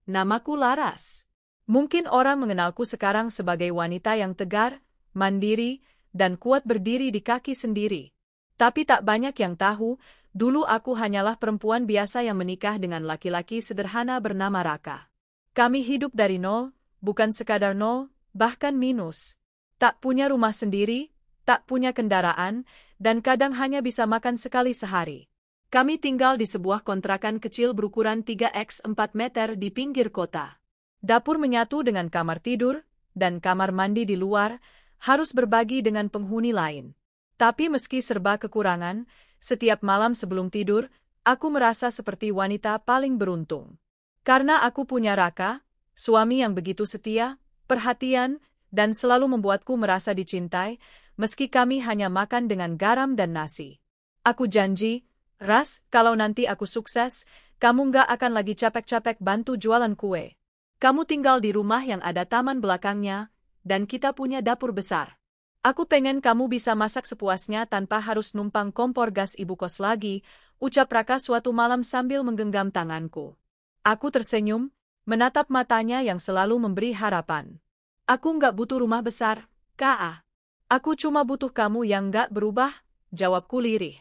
namaku Laras. Mungkin orang mengenalku sekarang sebagai wanita yang tegar, mandiri, dan kuat berdiri di kaki sendiri. Tapi tak banyak yang tahu, dulu aku hanyalah perempuan biasa yang menikah dengan laki-laki sederhana bernama Raka. Kami hidup dari nol, bukan sekadar nol, bahkan minus. Tak punya rumah sendiri, tak punya kendaraan, dan kadang hanya bisa makan sekali sehari. Kami tinggal di sebuah kontrakan kecil berukuran 3x4 meter di pinggir kota. Dapur menyatu dengan kamar tidur, dan kamar mandi di luar, harus berbagi dengan penghuni lain. Tapi meski serba kekurangan, setiap malam sebelum tidur, aku merasa seperti wanita paling beruntung. Karena aku punya Raka, suami yang begitu setia, perhatian, dan selalu membuatku merasa dicintai, meski kami hanya makan dengan garam dan nasi. Aku janji, Ras, kalau nanti aku sukses, kamu nggak akan lagi capek-capek bantu jualan kue. Kamu tinggal di rumah yang ada taman belakangnya, dan kita punya dapur besar. Aku pengen kamu bisa masak sepuasnya tanpa harus numpang kompor gas ibu kos lagi, ucap Raka suatu malam sambil menggenggam tanganku. Aku tersenyum, menatap matanya yang selalu memberi harapan. Aku nggak butuh rumah besar, Kak. Aku cuma butuh kamu yang nggak berubah, jawabku lirih.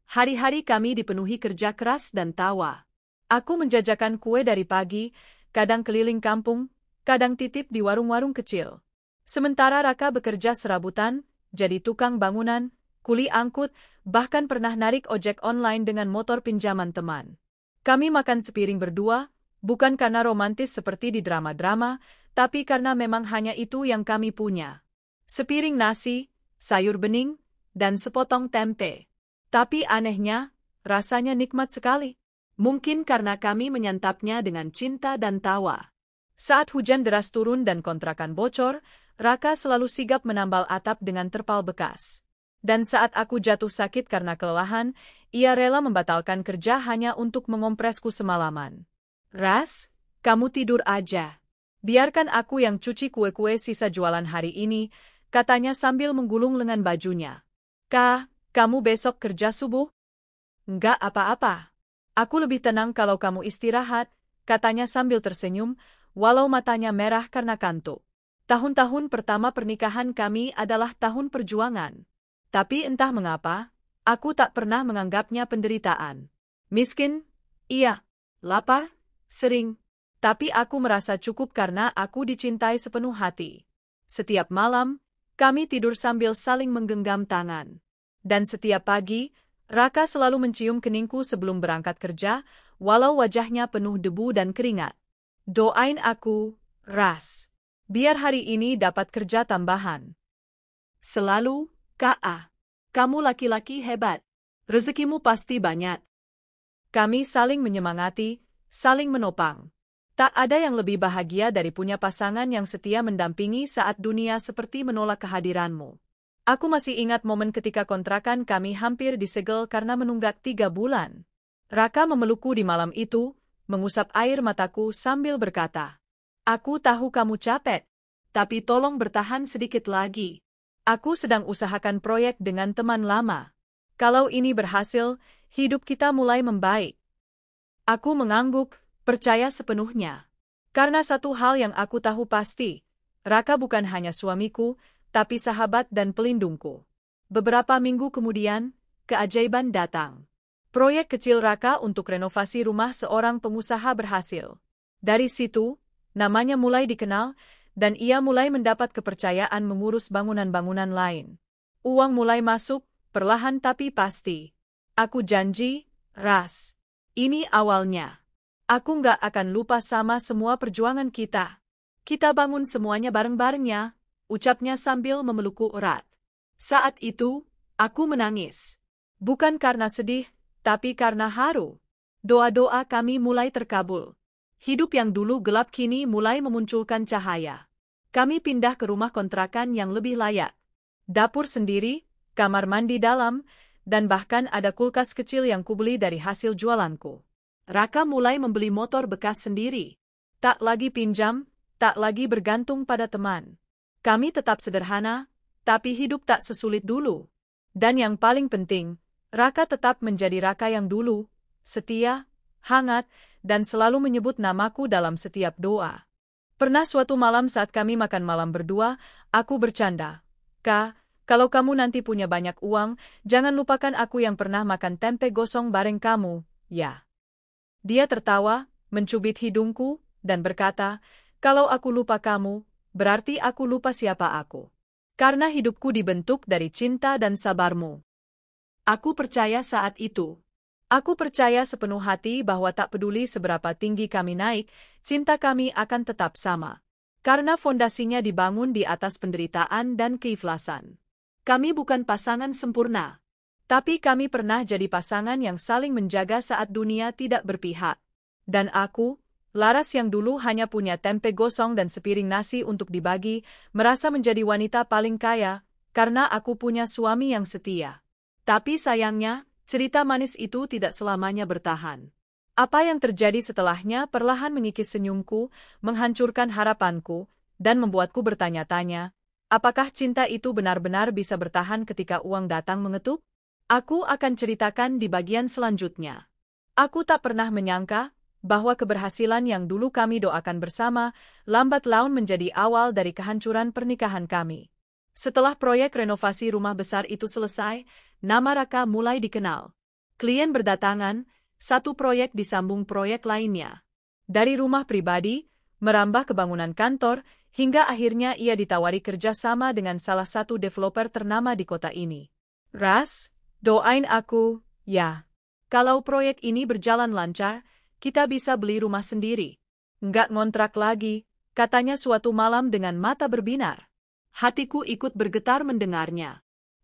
Hari-hari kami dipenuhi kerja keras dan tawa. Aku menjajakan kue dari pagi, kadang keliling kampung, kadang titip di warung-warung kecil. Sementara Raka bekerja serabutan, jadi tukang bangunan, kuli angkut, bahkan pernah narik ojek online dengan motor pinjaman teman. Kami makan sepiring berdua, bukan karena romantis seperti di drama-drama, tapi karena memang hanya itu yang kami punya. Sepiring nasi, sayur bening, dan sepotong tempe. Tapi anehnya, rasanya nikmat sekali. Mungkin karena kami menyantapnya dengan cinta dan tawa. Saat hujan deras turun dan kontrakan bocor, Raka selalu sigap menambal atap dengan terpal bekas. Dan saat aku jatuh sakit karena kelelahan, ia rela membatalkan kerja hanya untuk mengompresku semalaman. Ras, kamu tidur aja. Biarkan aku yang cuci kue-kue sisa jualan hari ini, katanya sambil menggulung lengan bajunya. Kak, kamu besok kerja subuh? Enggak apa-apa. Aku lebih tenang kalau kamu istirahat, katanya sambil tersenyum, walau matanya merah karena kantuk. Tahun-tahun pertama pernikahan kami adalah tahun perjuangan. Tapi entah mengapa, aku tak pernah menganggapnya penderitaan. Miskin? Iya. Lapar? Sering. Tapi aku merasa cukup karena aku dicintai sepenuh hati. Setiap malam, kami tidur sambil saling menggenggam tangan. Dan setiap pagi, Raka selalu mencium keningku sebelum berangkat kerja, walau wajahnya penuh debu dan keringat. Doain aku, Ras. Biar hari ini dapat kerja tambahan. Selalu, Kak. Kamu laki-laki hebat. Rezekimu pasti banyak. Kami saling menyemangati, saling menopang. Tak ada yang lebih bahagia dari punya pasangan yang setia mendampingi saat dunia seperti menolak kehadiranmu. Aku masih ingat momen ketika kontrakan kami hampir disegel karena menunggak 3 bulan. Raka memelukku di malam itu, mengusap air mataku sambil berkata, "Aku tahu kamu capek, tapi tolong bertahan sedikit lagi. Aku sedang usahakan proyek dengan teman lama. Kalau ini berhasil, hidup kita mulai membaik." Aku mengangguk, percaya sepenuhnya. Karena satu hal yang aku tahu pasti, Raka bukan hanya suamiku, tapi sahabat dan pelindungku. Beberapa minggu kemudian, keajaiban datang. Proyek kecil Raka untuk renovasi rumah seorang pengusaha berhasil. Dari situ, namanya mulai dikenal, dan ia mulai mendapat kepercayaan mengurus bangunan-bangunan lain. Uang mulai masuk, perlahan tapi pasti. Aku janji, Ras. Ini awalnya. Aku nggak akan lupa sama semua perjuangan kita. Kita bangun semuanya bareng-barengnya, ucapnya sambil memelukku erat. Saat itu, aku menangis. Bukan karena sedih, tapi karena haru. Doa-doa kami mulai terkabul. Hidup yang dulu gelap kini mulai memunculkan cahaya. Kami pindah ke rumah kontrakan yang lebih layak. Dapur sendiri, kamar mandi dalam, dan bahkan ada kulkas kecil yang kubeli dari hasil jualanku. Raka mulai membeli motor bekas sendiri. Tak lagi pinjam, tak lagi bergantung pada teman. Kami tetap sederhana, tapi hidup tak sesulit dulu. Dan yang paling penting, Raka tetap menjadi Raka yang dulu, setia, hangat, dan selalu menyebut namaku dalam setiap doa. Pernah suatu malam saat kami makan malam berdua, aku bercanda. Kak, kalau kamu nanti punya banyak uang, jangan lupakan aku yang pernah makan tempe gosong bareng kamu, ya. Dia tertawa, mencubit hidungku, dan berkata, kalau aku lupa kamu, berarti aku lupa siapa aku. Karena hidupku dibentuk dari cinta dan sabarmu. Aku percaya saat itu. Aku percaya sepenuh hati bahwa tak peduli seberapa tinggi kami naik, cinta kami akan tetap sama. Karena fondasinya dibangun di atas penderitaan dan keikhlasan. Kami bukan pasangan sempurna. Tapi kami pernah jadi pasangan yang saling menjaga saat dunia tidak berpihak. Dan aku, Laras yang dulu hanya punya tempe gosong dan sepiring nasi untuk dibagi, merasa menjadi wanita paling kaya, karena aku punya suami yang setia. Tapi sayangnya, cerita manis itu tidak selamanya bertahan. Apa yang terjadi setelahnya perlahan mengikis senyumku, menghancurkan harapanku, dan membuatku bertanya-tanya, apakah cinta itu benar-benar bisa bertahan ketika uang datang mengetuk? Aku akan ceritakan di bagian selanjutnya. Aku tak pernah menyangka bahwa keberhasilan yang dulu kami doakan bersama, lambat laun menjadi awal dari kehancuran pernikahan kami. Setelah proyek renovasi rumah besar itu selesai, nama Raka mulai dikenal. Klien berdatangan, satu proyek disambung proyek lainnya. Dari rumah pribadi, merambah ke bangunan kantor, hingga akhirnya ia ditawari kerja sama dengan salah satu developer ternama di kota ini. Ras, doain aku, ya. Kalau proyek ini berjalan lancar, kita bisa beli rumah sendiri. Nggak ngontrak lagi, katanya suatu malam dengan mata berbinar. Hatiku ikut bergetar mendengarnya.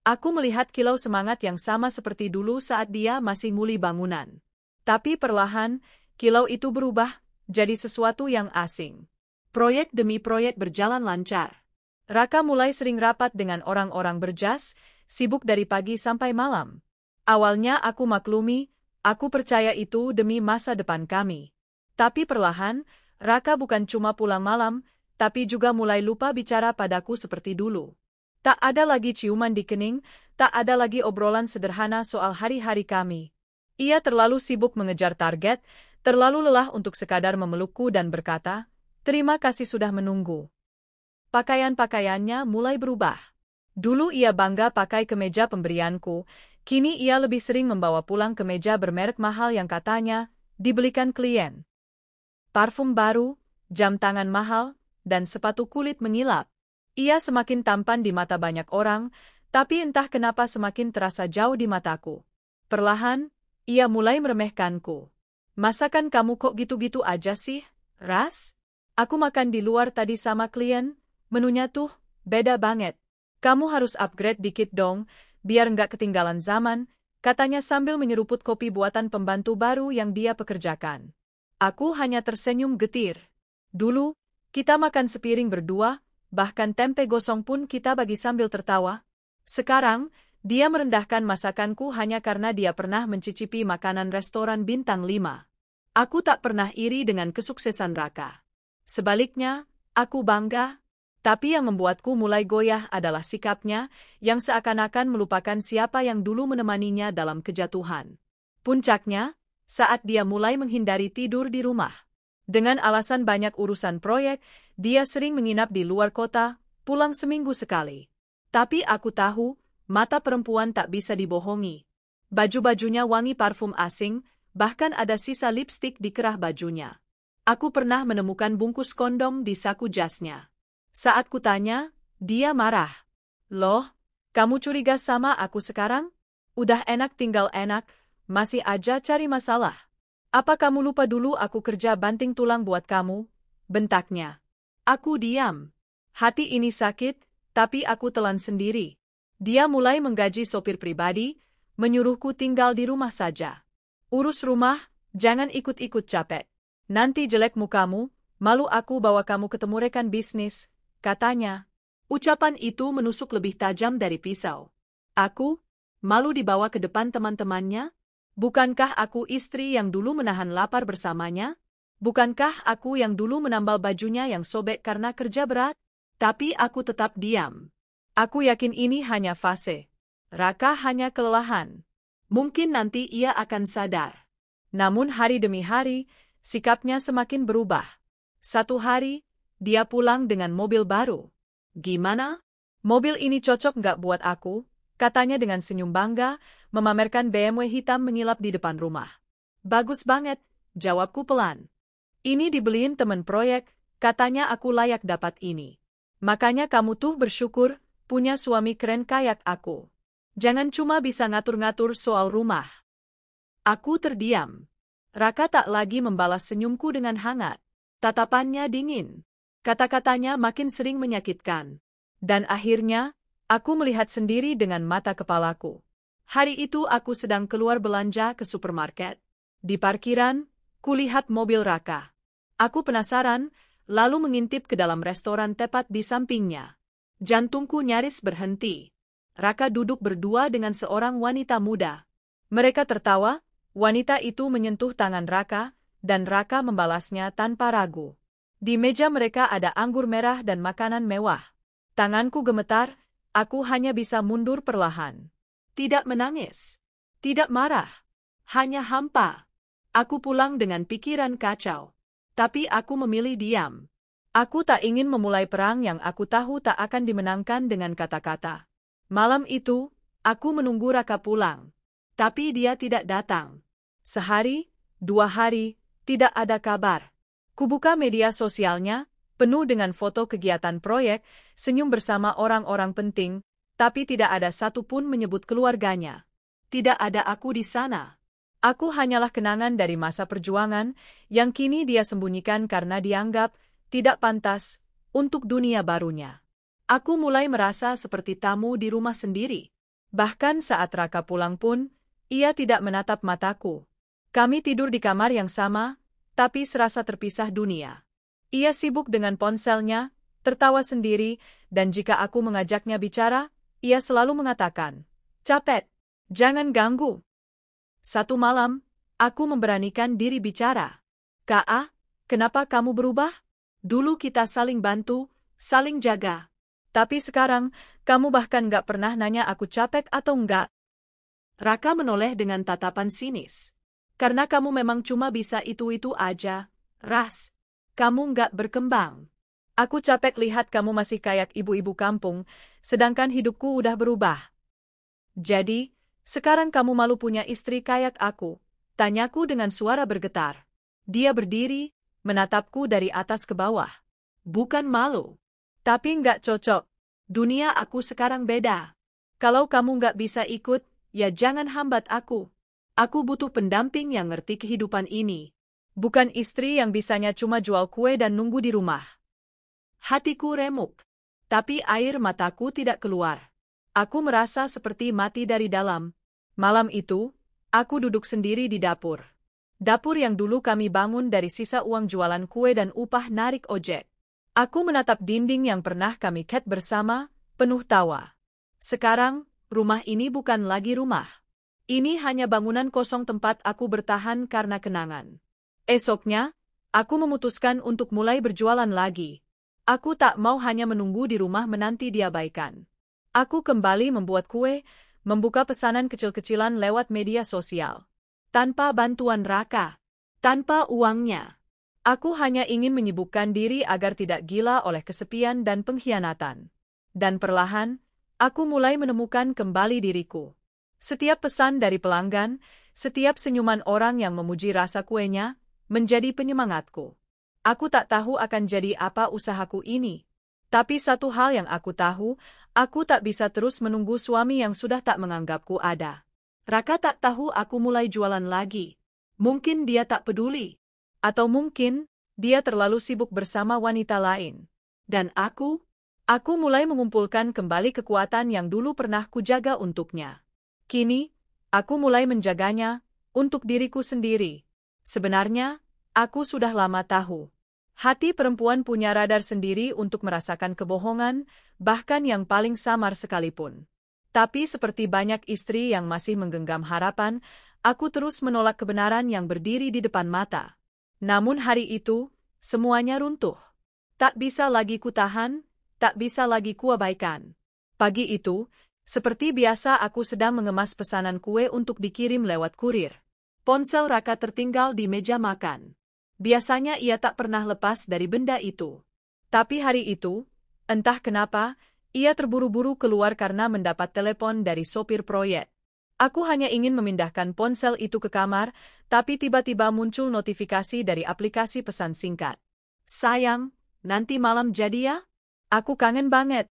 Aku melihat kilau semangat yang sama seperti dulu saat dia masih muli bangunan. Tapi perlahan, kilau itu berubah, jadi sesuatu yang asing. Proyek demi proyek berjalan lancar. Raka mulai sering rapat dengan orang-orang berjas, sibuk dari pagi sampai malam. Awalnya aku maklumi, aku percaya itu demi masa depan kami. Tapi perlahan, Raka bukan cuma pulang malam, tapi juga mulai lupa bicara padaku seperti dulu. Tak ada lagi ciuman di kening, tak ada lagi obrolan sederhana soal hari-hari kami. Ia terlalu sibuk mengejar target, terlalu lelah untuk sekadar memelukku dan berkata, terima kasih sudah menunggu. Pakaian-pakaiannya mulai berubah. Dulu ia bangga pakai kemeja pemberianku, kini ia lebih sering membawa pulang kemeja bermerek mahal yang katanya dibelikan klien. Parfum baru, jam tangan mahal, dan sepatu kulit mengilap. Ia semakin tampan di mata banyak orang, tapi entah kenapa semakin terasa jauh di mataku. Perlahan, ia mulai meremehkanku. Masakan kamu kok gitu-gitu aja sih, Ras? Aku makan di luar tadi sama klien, menunya tuh beda banget. Kamu harus upgrade dikit dong, biar nggak ketinggalan zaman, katanya sambil menyeruput kopi buatan pembantu baru yang dia pekerjakan. Aku hanya tersenyum getir. Dulu, kita makan sepiring berdua, bahkan tempe gosong pun kita bagi sambil tertawa. Sekarang, dia merendahkan masakanku hanya karena dia pernah mencicipi makanan restoran bintang 5. Aku tak pernah iri dengan kesuksesan Raka. Sebaliknya, aku bangga. Tapi yang membuatku mulai goyah adalah sikapnya, yang seakan-akan melupakan siapa yang dulu menemaninya dalam kejatuhan. Puncaknya, saat dia mulai menghindari tidur di rumah. Dengan alasan banyak urusan proyek, dia sering menginap di luar kota, pulang seminggu sekali. Tapi aku tahu, mata perempuan tak bisa dibohongi. Baju-bajunya wangi parfum asing, bahkan ada sisa lipstik di kerah bajunya. Aku pernah menemukan bungkus kondom di saku jasnya. Saat kutanya, dia marah. Loh, kamu curiga sama aku sekarang? Udah enak tinggal enak, masih aja cari masalah. Apa kamu lupa dulu aku kerja banting tulang buat kamu? Bentaknya. Aku diam. Hati ini sakit, tapi aku telan sendiri. Dia mulai menggaji sopir pribadi, menyuruhku tinggal di rumah saja. Urus rumah, jangan ikut-ikut capek. Nanti jelek mukamu, malu aku bawa kamu ketemu rekan bisnis, katanya. Ucapan itu menusuk lebih tajam dari pisau. Aku, malu dibawa ke depan teman-temannya? Bukankah aku istri yang dulu menahan lapar bersamanya? Bukankah aku yang dulu menambal bajunya yang sobek karena kerja berat? Tapi aku tetap diam. Aku yakin ini hanya fase. Raka hanya kelelahan. Mungkin nanti ia akan sadar. Namun hari demi hari, sikapnya semakin berubah. Satu hari, dia pulang dengan mobil baru. Gimana? Mobil ini cocok nggak buat aku? Katanya dengan senyum bangga, memamerkan BMW hitam mengilap di depan rumah. Bagus banget, jawabku pelan. Ini dibeliin temen proyek, katanya aku layak dapat ini. Makanya kamu tuh bersyukur, punya suami keren kayak aku. Jangan cuma bisa ngatur-ngatur soal rumah. Aku terdiam. Raka tak lagi membalas senyumku dengan hangat. Tatapannya dingin. Kata-katanya makin sering menyakitkan. Dan akhirnya, aku melihat sendiri dengan mata kepalaku. Hari itu aku sedang keluar belanja ke supermarket. Di parkiran, kulihat mobil Raka. Aku penasaran, lalu mengintip ke dalam restoran tepat di sampingnya. Jantungku nyaris berhenti. Raka duduk berdua dengan seorang wanita muda. Mereka tertawa, wanita itu menyentuh tangan Raka, dan Raka membalasnya tanpa ragu. Di meja mereka ada anggur merah dan makanan mewah. Tanganku gemetar, aku hanya bisa mundur perlahan. Tidak menangis. Tidak marah. Hanya hampa. Aku pulang dengan pikiran kacau. Tapi aku memilih diam. Aku tak ingin memulai perang yang aku tahu tak akan dimenangkan dengan kata-kata. Malam itu, aku menunggu Raka pulang. Tapi dia tidak datang. Sehari, 2 hari, tidak ada kabar. Kubuka media sosialnya, penuh dengan foto kegiatan proyek, senyum bersama orang-orang penting, tapi tidak ada satupun menyebut keluarganya. Tidak ada aku di sana. Aku hanyalah kenangan dari masa perjuangan, yang kini dia sembunyikan karena dianggap tidak pantas untuk dunia barunya. Aku mulai merasa seperti tamu di rumah sendiri. Bahkan saat Raka pulang pun, ia tidak menatap mataku. Kami tidur di kamar yang sama, tapi serasa terpisah dunia. Ia sibuk dengan ponselnya, tertawa sendiri, dan jika aku mengajaknya bicara, ia selalu mengatakan, "Capek, jangan ganggu." Satu malam, aku memberanikan diri bicara. "Kak, kenapa kamu berubah? Dulu kita saling bantu, saling jaga. Tapi sekarang, kamu bahkan gak pernah nanya aku capek atau enggak." Raka menoleh dengan tatapan sinis. "Karena kamu memang cuma bisa itu-itu aja, Ras. Kamu nggak berkembang. Aku capek lihat kamu masih kayak ibu-ibu kampung, sedangkan hidupku udah berubah." "Jadi, sekarang kamu malu punya istri kayak aku?" tanyaku dengan suara bergetar. Dia berdiri, menatapku dari atas ke bawah. "Bukan malu. Tapi nggak cocok. Dunia aku sekarang beda. Kalau kamu nggak bisa ikut, ya jangan hambat aku. Aku butuh pendamping yang ngerti kehidupan ini. Bukan istri yang bisanya cuma jual kue dan nunggu di rumah." Hatiku remuk. Tapi air mataku tidak keluar. Aku merasa seperti mati dari dalam. Malam itu, aku duduk sendiri di dapur. Dapur yang dulu kami bangun dari sisa uang jualan kue dan upah narik ojek. Aku menatap dinding yang pernah kami cat bersama, penuh tawa. Sekarang, rumah ini bukan lagi rumah. Ini hanya bangunan kosong tempat aku bertahan karena kenangan. Esoknya, aku memutuskan untuk mulai berjualan lagi. Aku tak mau hanya menunggu di rumah menanti diabaikan. Aku kembali membuat kue, membuka pesanan kecil-kecilan lewat media sosial. Tanpa bantuan Raka, tanpa uangnya. Aku hanya ingin menyibukkan diri agar tidak gila oleh kesepian dan pengkhianatan. Dan perlahan, aku mulai menemukan kembali diriku. Setiap pesan dari pelanggan, setiap senyuman orang yang memuji rasa kuenya, menjadi penyemangatku. Aku tak tahu akan jadi apa usahaku ini. Tapi satu hal yang aku tahu, aku tak bisa terus menunggu suami yang sudah tak menganggapku ada. Raka tak tahu aku mulai jualan lagi. Mungkin dia tak peduli. Atau mungkin, dia terlalu sibuk bersama wanita lain. Dan aku mulai mengumpulkan kembali kekuatan yang dulu pernah kujaga untuknya. Kini, aku mulai menjaganya, untuk diriku sendiri. Sebenarnya, aku sudah lama tahu. Hati perempuan punya radar sendiri untuk merasakan kebohongan, bahkan yang paling samar sekalipun. Tapi seperti banyak istri yang masih menggenggam harapan, aku terus menolak kebenaran yang berdiri di depan mata. Namun hari itu, semuanya runtuh. Tak bisa lagi kutahan, tak bisa lagi kuabaikan. Pagi itu, seperti biasa aku sedang mengemas pesanan kue untuk dikirim lewat kurir. Ponsel Raka tertinggal di meja makan. Biasanya ia tak pernah lepas dari benda itu. Tapi hari itu, entah kenapa, ia terburu-buru keluar karena mendapat telepon dari sopir proyek. Aku hanya ingin memindahkan ponsel itu ke kamar, tapi tiba-tiba muncul notifikasi dari aplikasi pesan singkat. Sayang, nanti malam jadi ya? Aku kangen banget.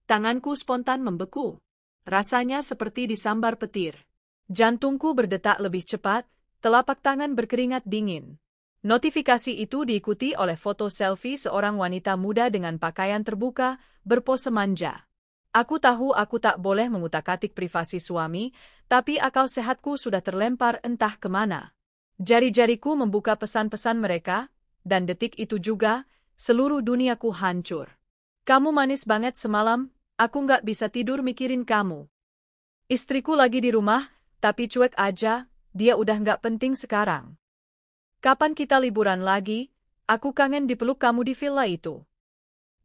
Tanganku spontan membeku. Rasanya seperti disambar petir. Jantungku berdetak lebih cepat, telapak tangan berkeringat dingin. Notifikasi itu diikuti oleh foto selfie seorang wanita muda dengan pakaian terbuka, berpose manja. Aku tahu aku tak boleh mengutak-atik privasi suami, tapi akal sehatku sudah terlempar entah kemana. Jari-jariku membuka pesan-pesan mereka, dan detik itu juga, seluruh duniaku hancur. Kamu manis banget semalam, aku nggak bisa tidur mikirin kamu. Istriku lagi di rumah, tapi cuek aja, dia udah nggak penting sekarang. Kapan kita liburan lagi? Aku kangen dipeluk kamu di villa itu.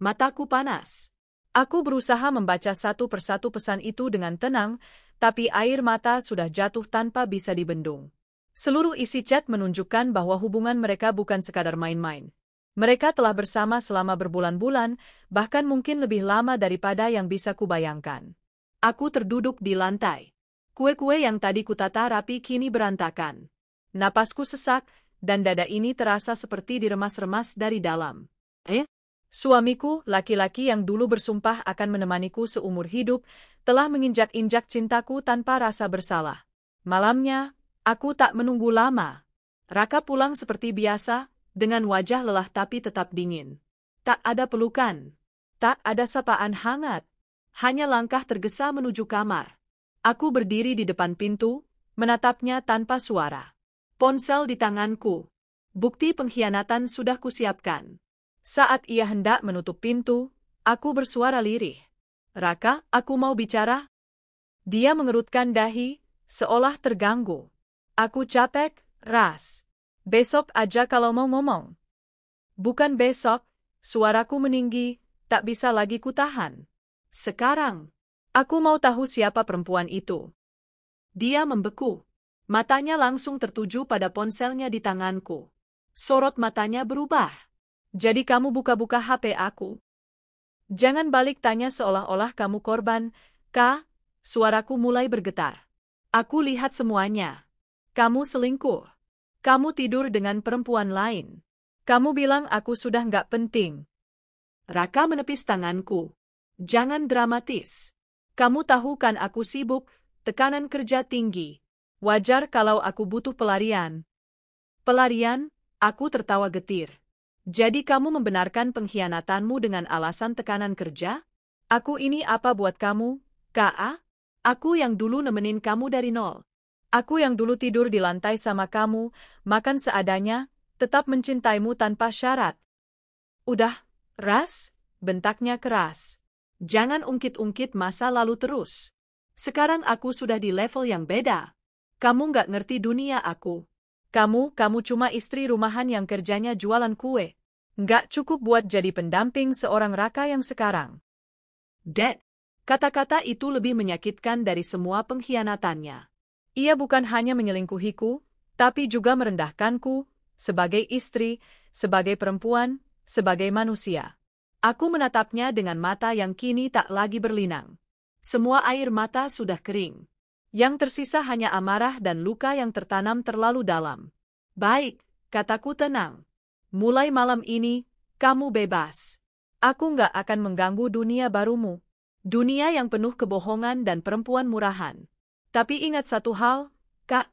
Mataku panas. Aku berusaha membaca satu persatu pesan itu dengan tenang, tapi air mata sudah jatuh tanpa bisa dibendung. Seluruh isi chat menunjukkan bahwa hubungan mereka bukan sekadar main-main. Mereka telah bersama selama berbulan-bulan, bahkan mungkin lebih lama daripada yang bisa kubayangkan. Aku terduduk di lantai. Kue-kue yang tadi kutata rapi kini berantakan. Napasku sesak, dan dada ini terasa seperti diremas-remas dari dalam. Suamiku, laki-laki yang dulu bersumpah akan menemaniku seumur hidup, telah menginjak-injak cintaku tanpa rasa bersalah. Malamnya, aku tak menunggu lama. Raka pulang seperti biasa, dengan wajah lelah tapi tetap dingin. Tak ada pelukan. Tak ada sapaan hangat. Hanya langkah tergesa menuju kamar. Aku berdiri di depan pintu, menatapnya tanpa suara. Ponsel di tanganku. Bukti pengkhianatan sudah kusiapkan. Saat ia hendak menutup pintu, aku bersuara lirih. Raka, aku mau bicara. Dia mengerutkan dahi, seolah terganggu. Aku capek, Ras. Besok aja kalau mau ngomong. Bukan besok, suaraku meninggi, tak bisa lagi kutahan. Sekarang. Aku mau tahu siapa perempuan itu. Dia membeku. Matanya langsung tertuju pada ponselnya di tanganku. Sorot matanya berubah. Jadi kamu buka-buka HP aku? Jangan balik tanya seolah-olah kamu korban, Kak. Suaraku mulai bergetar. Aku lihat semuanya. Kamu selingkuh. Kamu tidur dengan perempuan lain. Kamu bilang aku sudah nggak penting. Raka menepis tanganku. Jangan dramatis. Kamu tahu kan aku sibuk, tekanan kerja tinggi. Wajar kalau aku butuh pelarian. Pelarian? Aku tertawa getir. Jadi kamu membenarkan pengkhianatanmu dengan alasan tekanan kerja? Aku ini apa buat kamu, K.A.? Aku yang dulu nemenin kamu dari nol. Aku yang dulu tidur di lantai sama kamu, makan seadanya, tetap mencintaimu tanpa syarat. Udah, Ras, bentaknya keras. Jangan ungkit-ungkit masa lalu terus. Sekarang aku sudah di level yang beda. Kamu nggak ngerti dunia aku. Kamu cuma istri rumahan yang kerjanya jualan kue. Nggak cukup buat jadi pendamping seorang Raka yang sekarang. Dad, kata-kata itu lebih menyakitkan dari semua pengkhianatannya. Ia bukan hanya menyelingkuhiku, tapi juga merendahkanku, sebagai istri, sebagai perempuan, sebagai manusia. Aku menatapnya dengan mata yang kini tak lagi berlinang. Semua air mata sudah kering. Yang tersisa hanya amarah dan luka yang tertanam terlalu dalam. Baik, kataku tenang. Mulai malam ini, kamu bebas. Aku nggak akan mengganggu dunia barumu. Dunia yang penuh kebohongan dan perempuan murahan. Tapi ingat satu hal, Kak.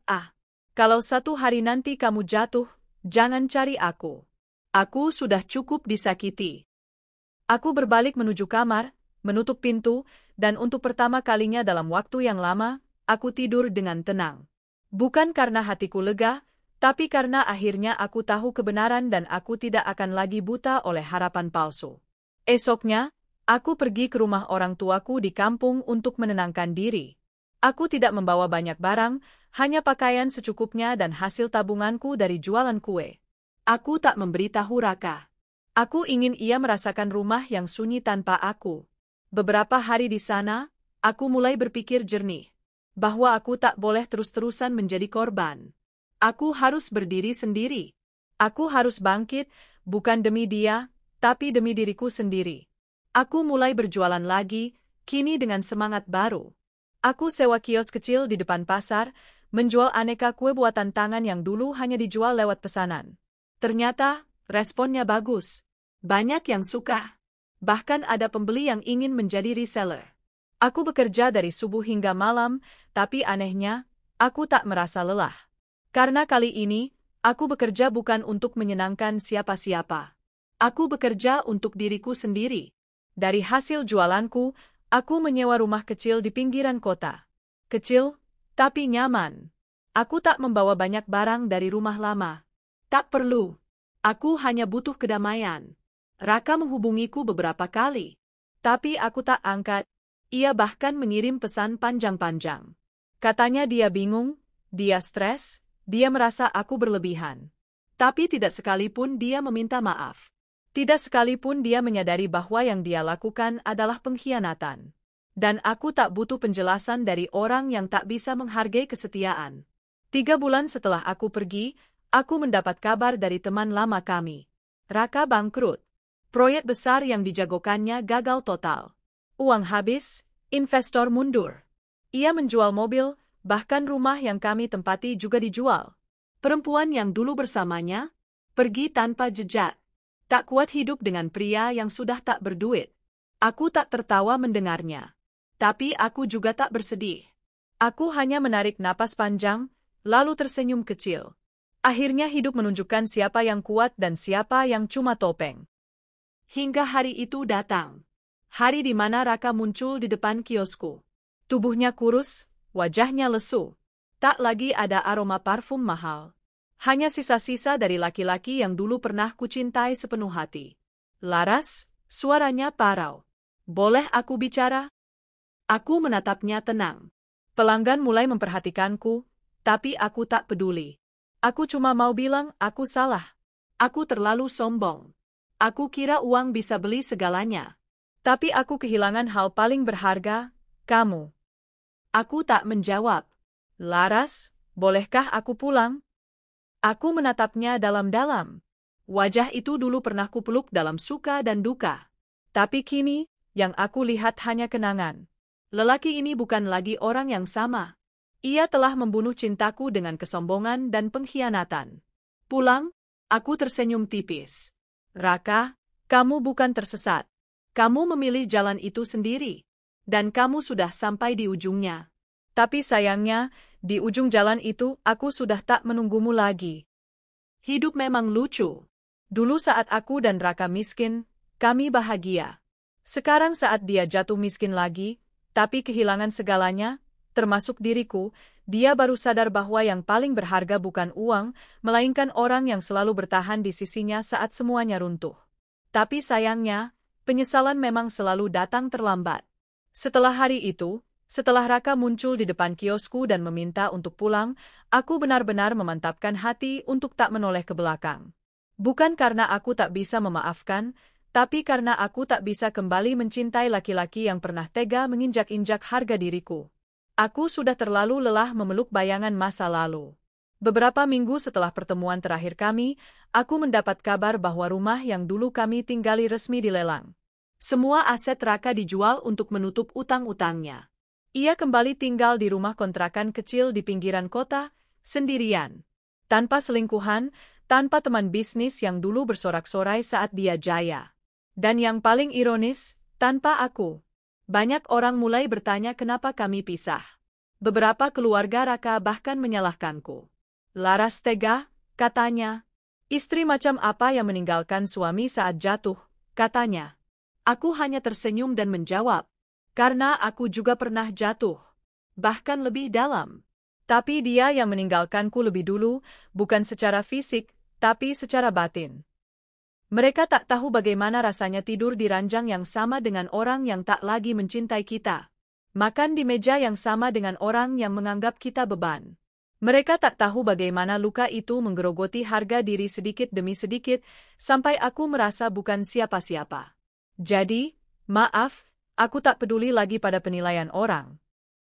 Kalau satu hari nanti kamu jatuh, jangan cari aku. Aku sudah cukup disakiti. Aku berbalik menuju kamar, menutup pintu, dan untuk pertama kalinya dalam waktu yang lama, aku tidur dengan tenang. Bukan karena hatiku lega, tapi karena akhirnya aku tahu kebenaran dan aku tidak akan lagi buta oleh harapan palsu. Esoknya, aku pergi ke rumah orang tuaku di kampung untuk menenangkan diri. Aku tidak membawa banyak barang, hanya pakaian secukupnya dan hasil tabunganku dari jualan kue. Aku tak memberitahu Raka. Aku ingin ia merasakan rumah yang sunyi tanpa aku. Beberapa hari di sana, aku mulai berpikir jernih. Bahwa aku tak boleh terus-terusan menjadi korban. Aku harus berdiri sendiri. Aku harus bangkit, bukan demi dia, tapi demi diriku sendiri. Aku mulai berjualan lagi, kini dengan semangat baru. Aku sewa kios kecil di depan pasar, menjual aneka kue buatan tangan yang dulu hanya dijual lewat pesanan. Ternyata, responnya bagus. Banyak yang suka. Bahkan ada pembeli yang ingin menjadi reseller. Aku bekerja dari subuh hingga malam, tapi anehnya, aku tak merasa lelah. Karena kali ini, aku bekerja bukan untuk menyenangkan siapa-siapa. Aku bekerja untuk diriku sendiri. Dari hasil jualanku, aku menyewa rumah kecil di pinggiran kota. Kecil, tapi nyaman. Aku tak membawa banyak barang dari rumah lama. Tak perlu. Aku hanya butuh kedamaian. Raka menghubungiku beberapa kali. Tapi aku tak angkat. Ia bahkan mengirim pesan panjang-panjang. Katanya dia bingung, dia stres, dia merasa aku berlebihan. Tapi tidak sekalipun dia meminta maaf. Tidak sekalipun dia menyadari bahwa yang dia lakukan adalah pengkhianatan. Dan aku tak butuh penjelasan dari orang yang tak bisa menghargai kesetiaan. 3 bulan setelah aku pergi, aku mendapat kabar dari teman lama kami. Raka bangkrut. Proyek besar yang dijagokannya gagal total. Uang habis, investor mundur. Ia menjual mobil, bahkan rumah yang kami tempati juga dijual. Perempuan yang dulu bersamanya, pergi tanpa jejak. Tak kuat hidup dengan pria yang sudah tak berduit. Aku tak tertawa mendengarnya. Tapi aku juga tak bersedih. Aku hanya menarik napas panjang, lalu tersenyum kecil. Akhirnya hidup menunjukkan siapa yang kuat dan siapa yang cuma topeng. Hingga hari itu datang. Hari di mana Raka muncul di depan kiosku. Tubuhnya kurus, wajahnya lesu. Tak lagi ada aroma parfum mahal. Hanya sisa-sisa dari laki-laki yang dulu pernah kucintai sepenuh hati. Laras, suaranya parau. Boleh aku bicara? Aku menatapnya tenang. Pelanggan mulai memperhatikanku, tapi aku tak peduli. Aku cuma mau bilang aku salah. Aku terlalu sombong. Aku kira uang bisa beli segalanya. Tapi aku kehilangan hal paling berharga, kamu. Aku tak menjawab. Laras, bolehkah aku pulang? Aku menatapnya dalam-dalam. Wajah itu dulu pernah kupeluk dalam suka dan duka. Tapi kini, yang aku lihat hanya kenangan. Lelaki ini bukan lagi orang yang sama. Ia telah membunuh cintaku dengan kesombongan dan pengkhianatan. Pulang, aku tersenyum tipis. Raka, kamu bukan tersesat. Kamu memilih jalan itu sendiri. Dan kamu sudah sampai di ujungnya. Tapi sayangnya, di ujung jalan itu aku sudah tak menunggumu lagi. Hidup memang lucu. Dulu saat aku dan Raka miskin, kami bahagia. Sekarang saat dia jatuh miskin lagi, tapi kehilangan segalanya, termasuk diriku, dia baru sadar bahwa yang paling berharga bukan uang, melainkan orang yang selalu bertahan di sisinya saat semuanya runtuh. Tapi sayangnya, penyesalan memang selalu datang terlambat. Setelah hari itu, setelah Raka muncul di depan kiosku dan meminta untuk pulang, aku benar-benar memantapkan hati untuk tak menoleh ke belakang. Bukan karena aku tak bisa memaafkan, tapi karena aku tak bisa kembali mencintai laki-laki yang pernah tega menginjak-injak harga diriku. Aku sudah terlalu lelah memeluk bayangan masa lalu. Beberapa minggu setelah pertemuan terakhir kami, aku mendapat kabar bahwa rumah yang dulu kami tinggali resmi dilelang. Semua aset Raka dijual untuk menutup utang-utangnya. Ia kembali tinggal di rumah kontrakan kecil di pinggiran kota, sendirian. Tanpa selingkuhan, tanpa teman bisnis yang dulu bersorak-sorai saat dia jaya. Dan yang paling ironis, tanpa aku. Banyak orang mulai bertanya kenapa kami pisah. Beberapa keluarga Raka bahkan menyalahkanku. Laras tega, katanya. Istri macam apa yang meninggalkan suami saat jatuh, katanya. Aku hanya tersenyum dan menjawab. Karena aku juga pernah jatuh. Bahkan lebih dalam. Tapi dia yang meninggalkanku lebih dulu, bukan secara fisik, tapi secara batin. Mereka tak tahu bagaimana rasanya tidur di ranjang yang sama dengan orang yang tak lagi mencintai kita. Makan di meja yang sama dengan orang yang menganggap kita beban. Mereka tak tahu bagaimana luka itu menggerogoti harga diri sedikit demi sedikit, sampai aku merasa bukan siapa-siapa. Jadi, maaf, aku tak peduli lagi pada penilaian orang.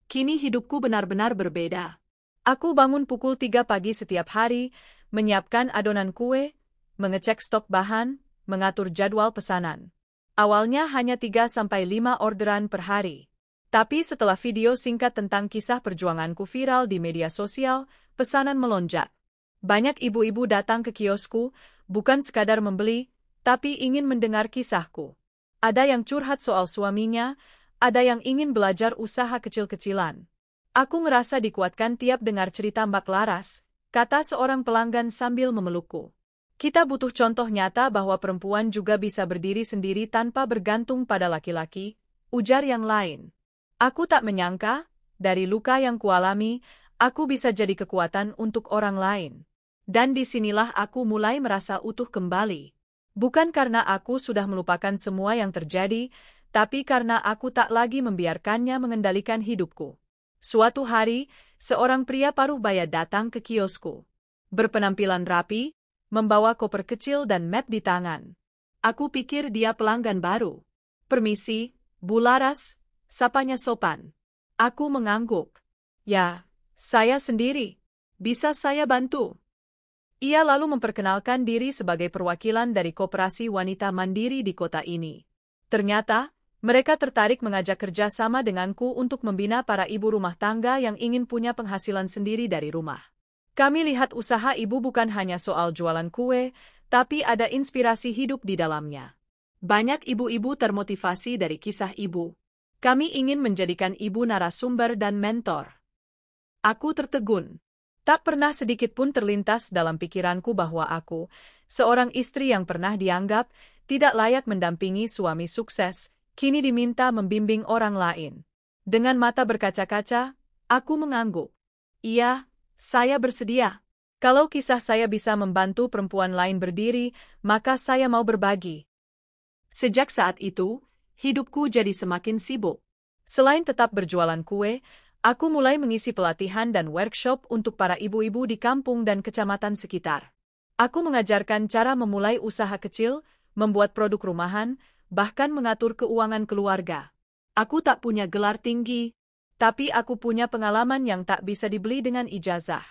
Kini hidupku benar-benar berbeda. Aku bangun pukul 3 pagi setiap hari, menyiapkan adonan kue, mengecek stok bahan, mengatur jadwal pesanan. Awalnya hanya 3-5 orderan per hari. Tapi setelah video singkat tentang kisah perjuanganku viral di media sosial, pesanan melonjak. Banyak ibu-ibu datang ke kiosku, bukan sekadar membeli, tapi ingin mendengar kisahku. Ada yang curhat soal suaminya, ada yang ingin belajar usaha kecil-kecilan. Aku ngerasa dikuatkan tiap dengar cerita Mbak Laras, kata seorang pelanggan sambil memelukku. Kita butuh contoh nyata bahwa perempuan juga bisa berdiri sendiri tanpa bergantung pada laki-laki, ujar yang lain. Aku tak menyangka, dari luka yang kualami, aku bisa jadi kekuatan untuk orang lain. Dan disinilah aku mulai merasa utuh kembali. Bukan karena aku sudah melupakan semua yang terjadi, tapi karena aku tak lagi membiarkannya mengendalikan hidupku. Suatu hari, seorang pria paruh baya datang ke kiosku. Berpenampilan rapi, membawa koper kecil dan map di tangan. Aku pikir dia pelanggan baru. Permisi, Bu Laras, sapanya sopan. Aku mengangguk. Ya, saya sendiri. Bisa saya bantu? Ia lalu memperkenalkan diri sebagai perwakilan dari Koperasi Wanita Mandiri di kota ini. Ternyata, mereka tertarik mengajak kerja sama denganku untuk membina para ibu rumah tangga yang ingin punya penghasilan sendiri dari rumah. Kami lihat usaha ibu bukan hanya soal jualan kue, tapi ada inspirasi hidup di dalamnya. Banyak ibu-ibu termotivasi dari kisah ibu. Kami ingin menjadikan ibu narasumber dan mentor. Aku tertegun. Tak pernah sedikit pun terlintas dalam pikiranku bahwa aku, seorang istri yang pernah dianggap tidak layak mendampingi suami sukses, kini diminta membimbing orang lain. Dengan mata berkaca-kaca, aku mengangguk. Iya, saya bersedia. Kalau kisah saya bisa membantu perempuan lain berdiri, maka saya mau berbagi. Sejak saat itu, hidupku jadi semakin sibuk. Selain tetap berjualan kue, aku mulai mengisi pelatihan dan workshop untuk para ibu-ibu di kampung dan kecamatan sekitar. Aku mengajarkan cara memulai usaha kecil, membuat produk rumahan, bahkan mengatur keuangan keluarga. Aku tak punya gelar tinggi, tapi aku punya pengalaman yang tak bisa dibeli dengan ijazah.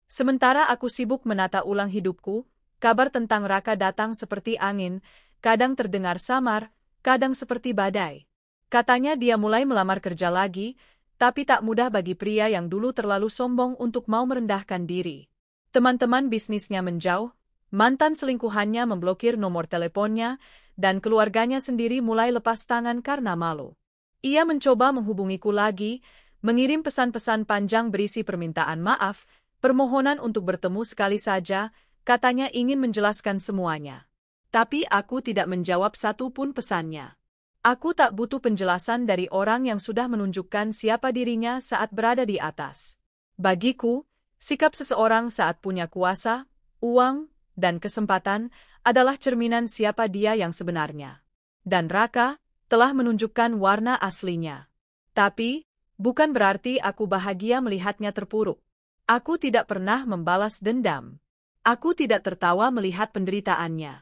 Sementara aku sibuk menata ulang hidupku, kabar tentang Raka datang seperti angin, kadang terdengar samar, kadang seperti badai. Katanya dia mulai melamar kerja lagi, tapi tak mudah bagi pria yang dulu terlalu sombong untuk mau merendahkan diri. Teman-teman bisnisnya menjauh, mantan selingkuhannya memblokir nomor teleponnya, dan keluarganya sendiri mulai lepas tangan karena malu. Ia mencoba menghubungiku lagi, mengirim pesan-pesan panjang berisi permintaan maaf, permohonan untuk bertemu sekali saja, katanya ingin menjelaskan semuanya. Tapi aku tidak menjawab satu pun pesannya. Aku tak butuh penjelasan dari orang yang sudah menunjukkan siapa dirinya saat berada di atas. Bagiku, sikap seseorang saat punya kuasa, uang, dan kesempatan adalah cerminan siapa dia yang sebenarnya. Dan Raka telah menunjukkan warna aslinya. Tapi, bukan berarti aku bahagia melihatnya terpuruk. Aku tidak pernah membalas dendam. Aku tidak tertawa melihat penderitaannya.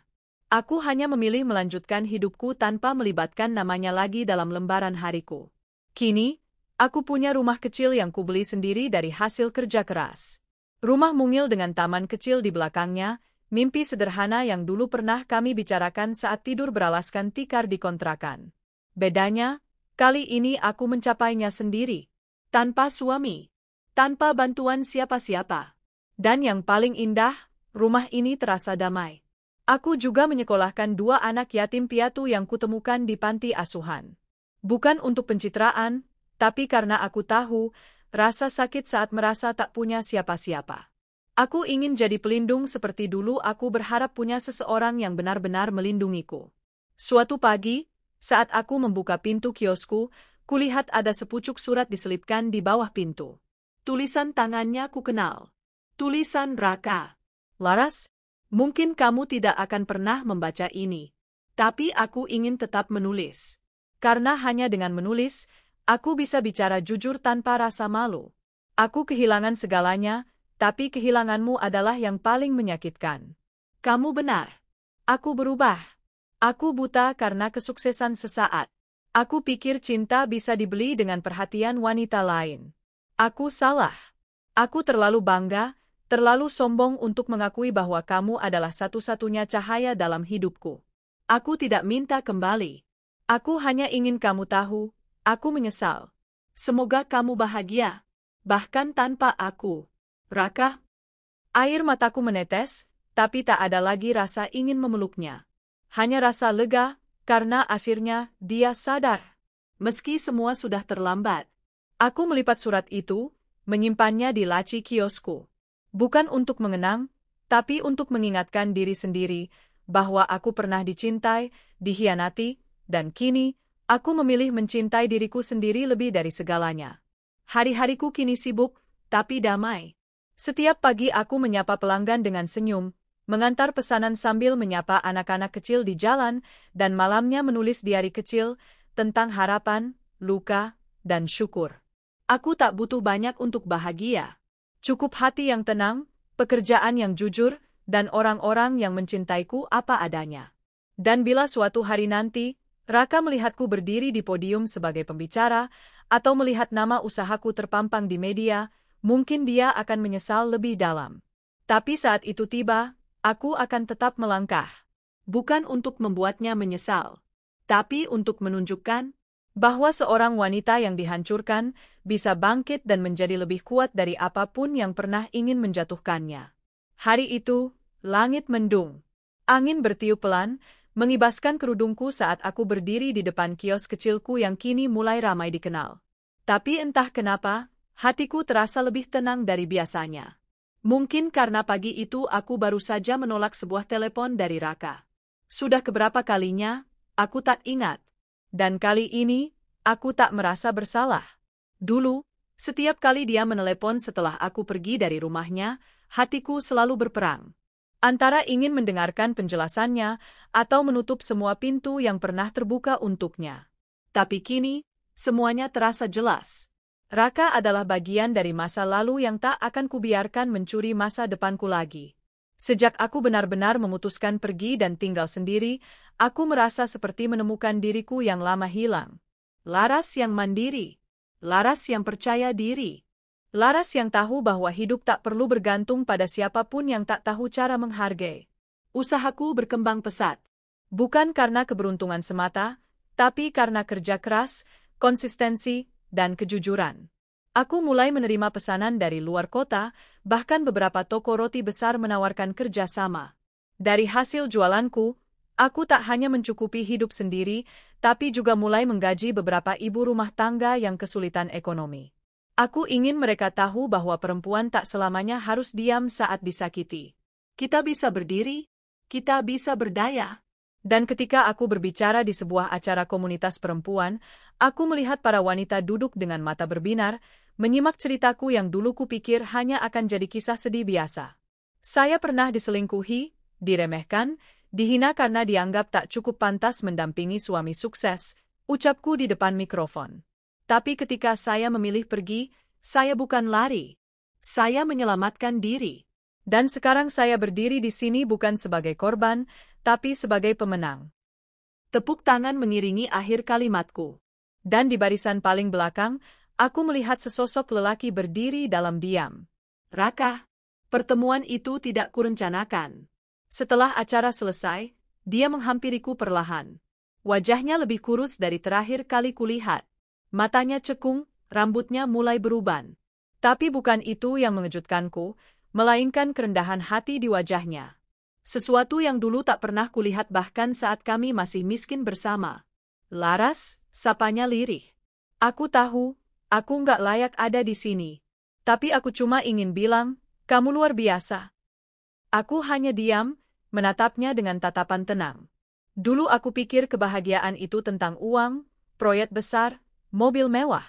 Aku hanya memilih melanjutkan hidupku tanpa melibatkan namanya lagi dalam lembaran hariku. Kini, aku punya rumah kecil yang kubeli sendiri dari hasil kerja keras. Rumah mungil dengan taman kecil di belakangnya, mimpi sederhana yang dulu pernah kami bicarakan saat tidur beralaskan tikar di kontrakan. Bedanya, kali ini aku mencapainya sendiri. Tanpa suami. Tanpa bantuan siapa-siapa. Dan yang paling indah, rumah ini terasa damai. Aku juga menyekolahkan 2 anak yatim piatu yang kutemukan di panti asuhan. Bukan untuk pencitraan, tapi karena aku tahu, rasa sakit saat merasa tak punya siapa-siapa. Aku ingin jadi pelindung seperti dulu aku berharap punya seseorang yang benar-benar melindungiku. Suatu pagi, saat aku membuka pintu kiosku, kulihat ada sepucuk surat diselipkan di bawah pintu. Tulisan tangannya ku kenal. Tulisan Raka. Laras, mungkin kamu tidak akan pernah membaca ini. Tapi aku ingin tetap menulis. Karena hanya dengan menulis, aku bisa bicara jujur tanpa rasa malu. Aku kehilangan segalanya, tapi kehilanganmu adalah yang paling menyakitkan. Kamu benar. Aku berubah. Aku buta karena kesuksesan sesaat. Aku pikir cinta bisa dibeli dengan perhatian wanita lain. Aku salah. Aku terlalu bangga, terlalu sombong untuk mengakui bahwa kamu adalah satu-satunya cahaya dalam hidupku. Aku tidak minta kembali. Aku hanya ingin kamu tahu, aku menyesal. Semoga kamu bahagia, bahkan tanpa aku. Raka? Air mataku menetes, tapi tak ada lagi rasa ingin memeluknya. Hanya rasa lega, karena akhirnya dia sadar. Meski semua sudah terlambat. Aku melipat surat itu, menyimpannya di laci kiosku. Bukan untuk mengenang, tapi untuk mengingatkan diri sendiri bahwa aku pernah dicintai, dikhianati, dan kini, aku memilih mencintai diriku sendiri lebih dari segalanya. Hari-hariku kini sibuk, tapi damai. Setiap pagi aku menyapa pelanggan dengan senyum, mengantar pesanan sambil menyapa anak-anak kecil di jalan, dan malamnya menulis diari kecil tentang harapan, luka, dan syukur. Aku tak butuh banyak untuk bahagia. Cukup hati yang tenang, pekerjaan yang jujur, dan orang-orang yang mencintaiku apa adanya. Dan bila suatu hari nanti, Raka melihatku berdiri di podium sebagai pembicara, atau melihat nama usahaku terpampang di media, mungkin dia akan menyesal lebih dalam. Tapi saat itu tiba, aku akan tetap melangkah. Bukan untuk membuatnya menyesal, tapi untuk menunjukkan bahwa seorang wanita yang dihancurkan bisa bangkit dan menjadi lebih kuat dari apapun yang pernah ingin menjatuhkannya. Hari itu, langit mendung. Angin bertiup pelan, mengibaskan kerudungku saat aku berdiri di depan kios kecilku yang kini mulai ramai dikenal. Tapi entah kenapa, hatiku terasa lebih tenang dari biasanya. Mungkin karena pagi itu aku baru saja menolak sebuah telepon dari Raka. Sudah keberapa kalinya, aku tak ingat. Dan kali ini, aku tak merasa bersalah. Dulu, setiap kali dia menelepon setelah aku pergi dari rumahnya, hatiku selalu berperang. Antara ingin mendengarkan penjelasannya, atau menutup semua pintu yang pernah terbuka untuknya. Tapi kini, semuanya terasa jelas. Raka adalah bagian dari masa lalu yang tak akan kubiarkan mencuri masa depanku lagi. Sejak aku benar-benar memutuskan pergi dan tinggal sendiri, aku merasa seperti menemukan diriku yang lama hilang. Laras yang mandiri. Laras yang percaya diri. Laras yang tahu bahwa hidup tak perlu bergantung pada siapapun yang tak tahu cara menghargai. Usahaku berkembang pesat. Bukan karena keberuntungan semata, tapi karena kerja keras, konsistensi, dan kejujuran. Aku mulai menerima pesanan dari luar kota, bahkan beberapa toko roti besar menawarkan kerja sama. Dari hasil jualanku, aku tak hanya mencukupi hidup sendiri, tapi juga mulai menggaji beberapa ibu rumah tangga yang kesulitan ekonomi. Aku ingin mereka tahu bahwa perempuan tak selamanya harus diam saat disakiti. Kita bisa berdiri, kita bisa berdaya. Dan ketika aku berbicara di sebuah acara komunitas perempuan, aku melihat para wanita duduk dengan mata berbinar, menyimak ceritaku yang dulu kupikir hanya akan jadi kisah sedih biasa. Saya pernah diselingkuhi, diremehkan, dihina karena dianggap tak cukup pantas mendampingi suami sukses, ucapku di depan mikrofon. Tapi ketika saya memilih pergi, saya bukan lari. Saya menyelamatkan diri. Dan sekarang saya berdiri di sini bukan sebagai korban, tapi sebagai pemenang. Tepuk tangan mengiringi akhir kalimatku. Dan di barisan paling belakang, aku melihat sesosok lelaki berdiri dalam diam. Raka, pertemuan itu tidak kurencanakan. Setelah acara selesai, dia menghampiriku perlahan. Wajahnya lebih kurus dari terakhir kali kulihat. Matanya cekung, rambutnya mulai beruban. Tapi bukan itu yang mengejutkanku, melainkan kerendahan hati di wajahnya. Sesuatu yang dulu tak pernah kulihat bahkan saat kami masih miskin bersama. Laras, sapanya lirih. Aku tahu, aku nggak layak ada di sini. Tapi aku cuma ingin bilang, kamu luar biasa. Aku hanya diam, menatapnya dengan tatapan tenang. Dulu aku pikir kebahagiaan itu tentang uang, proyek besar, mobil mewah.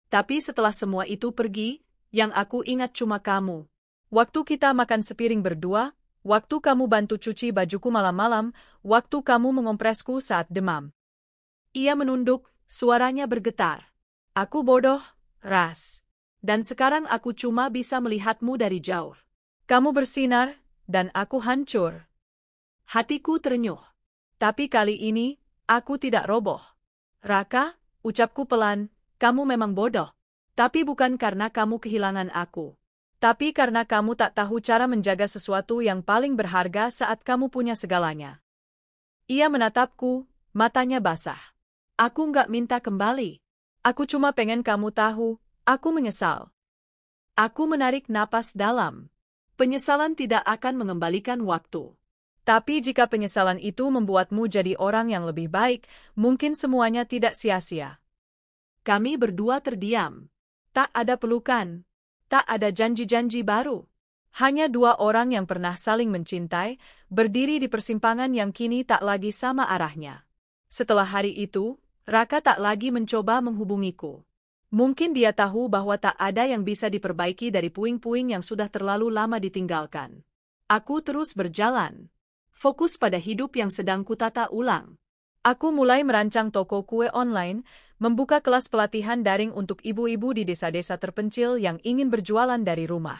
Tapi setelah semua itu pergi, yang aku ingat cuma kamu. Waktu kita makan sepiring berdua, waktu kamu bantu cuci bajuku malam-malam, waktu kamu mengompresku saat demam. Ia menunduk, suaranya bergetar. Aku bodoh, Ras. Dan sekarang aku cuma bisa melihatmu dari jauh. Kamu bersinar, dan aku hancur. Hatiku terenyuh. Tapi kali ini, aku tidak roboh. Raka, ucapku pelan, kamu memang bodoh. Tapi bukan karena kamu kehilangan aku. Tapi karena kamu tak tahu cara menjaga sesuatu yang paling berharga saat kamu punya segalanya. Ia menatapku, matanya basah. Aku nggak minta kembali. Aku cuma pengen kamu tahu, aku menyesal. Aku menarik napas dalam. Penyesalan tidak akan mengembalikan waktu. Tapi jika penyesalan itu membuatmu jadi orang yang lebih baik, mungkin semuanya tidak sia-sia. Kami berdua terdiam. Tak ada pelukan. Tak ada janji-janji baru. Hanya dua orang yang pernah saling mencintai, berdiri di persimpangan yang kini tak lagi sama arahnya. Setelah hari itu, Raka tak lagi mencoba menghubungiku. Mungkin dia tahu bahwa tak ada yang bisa diperbaiki dari puing-puing yang sudah terlalu lama ditinggalkan. Aku terus berjalan. Fokus pada hidup yang sedang kutata ulang. Aku mulai merancang toko kue online, membuka kelas pelatihan daring untuk ibu-ibu di desa-desa terpencil yang ingin berjualan dari rumah.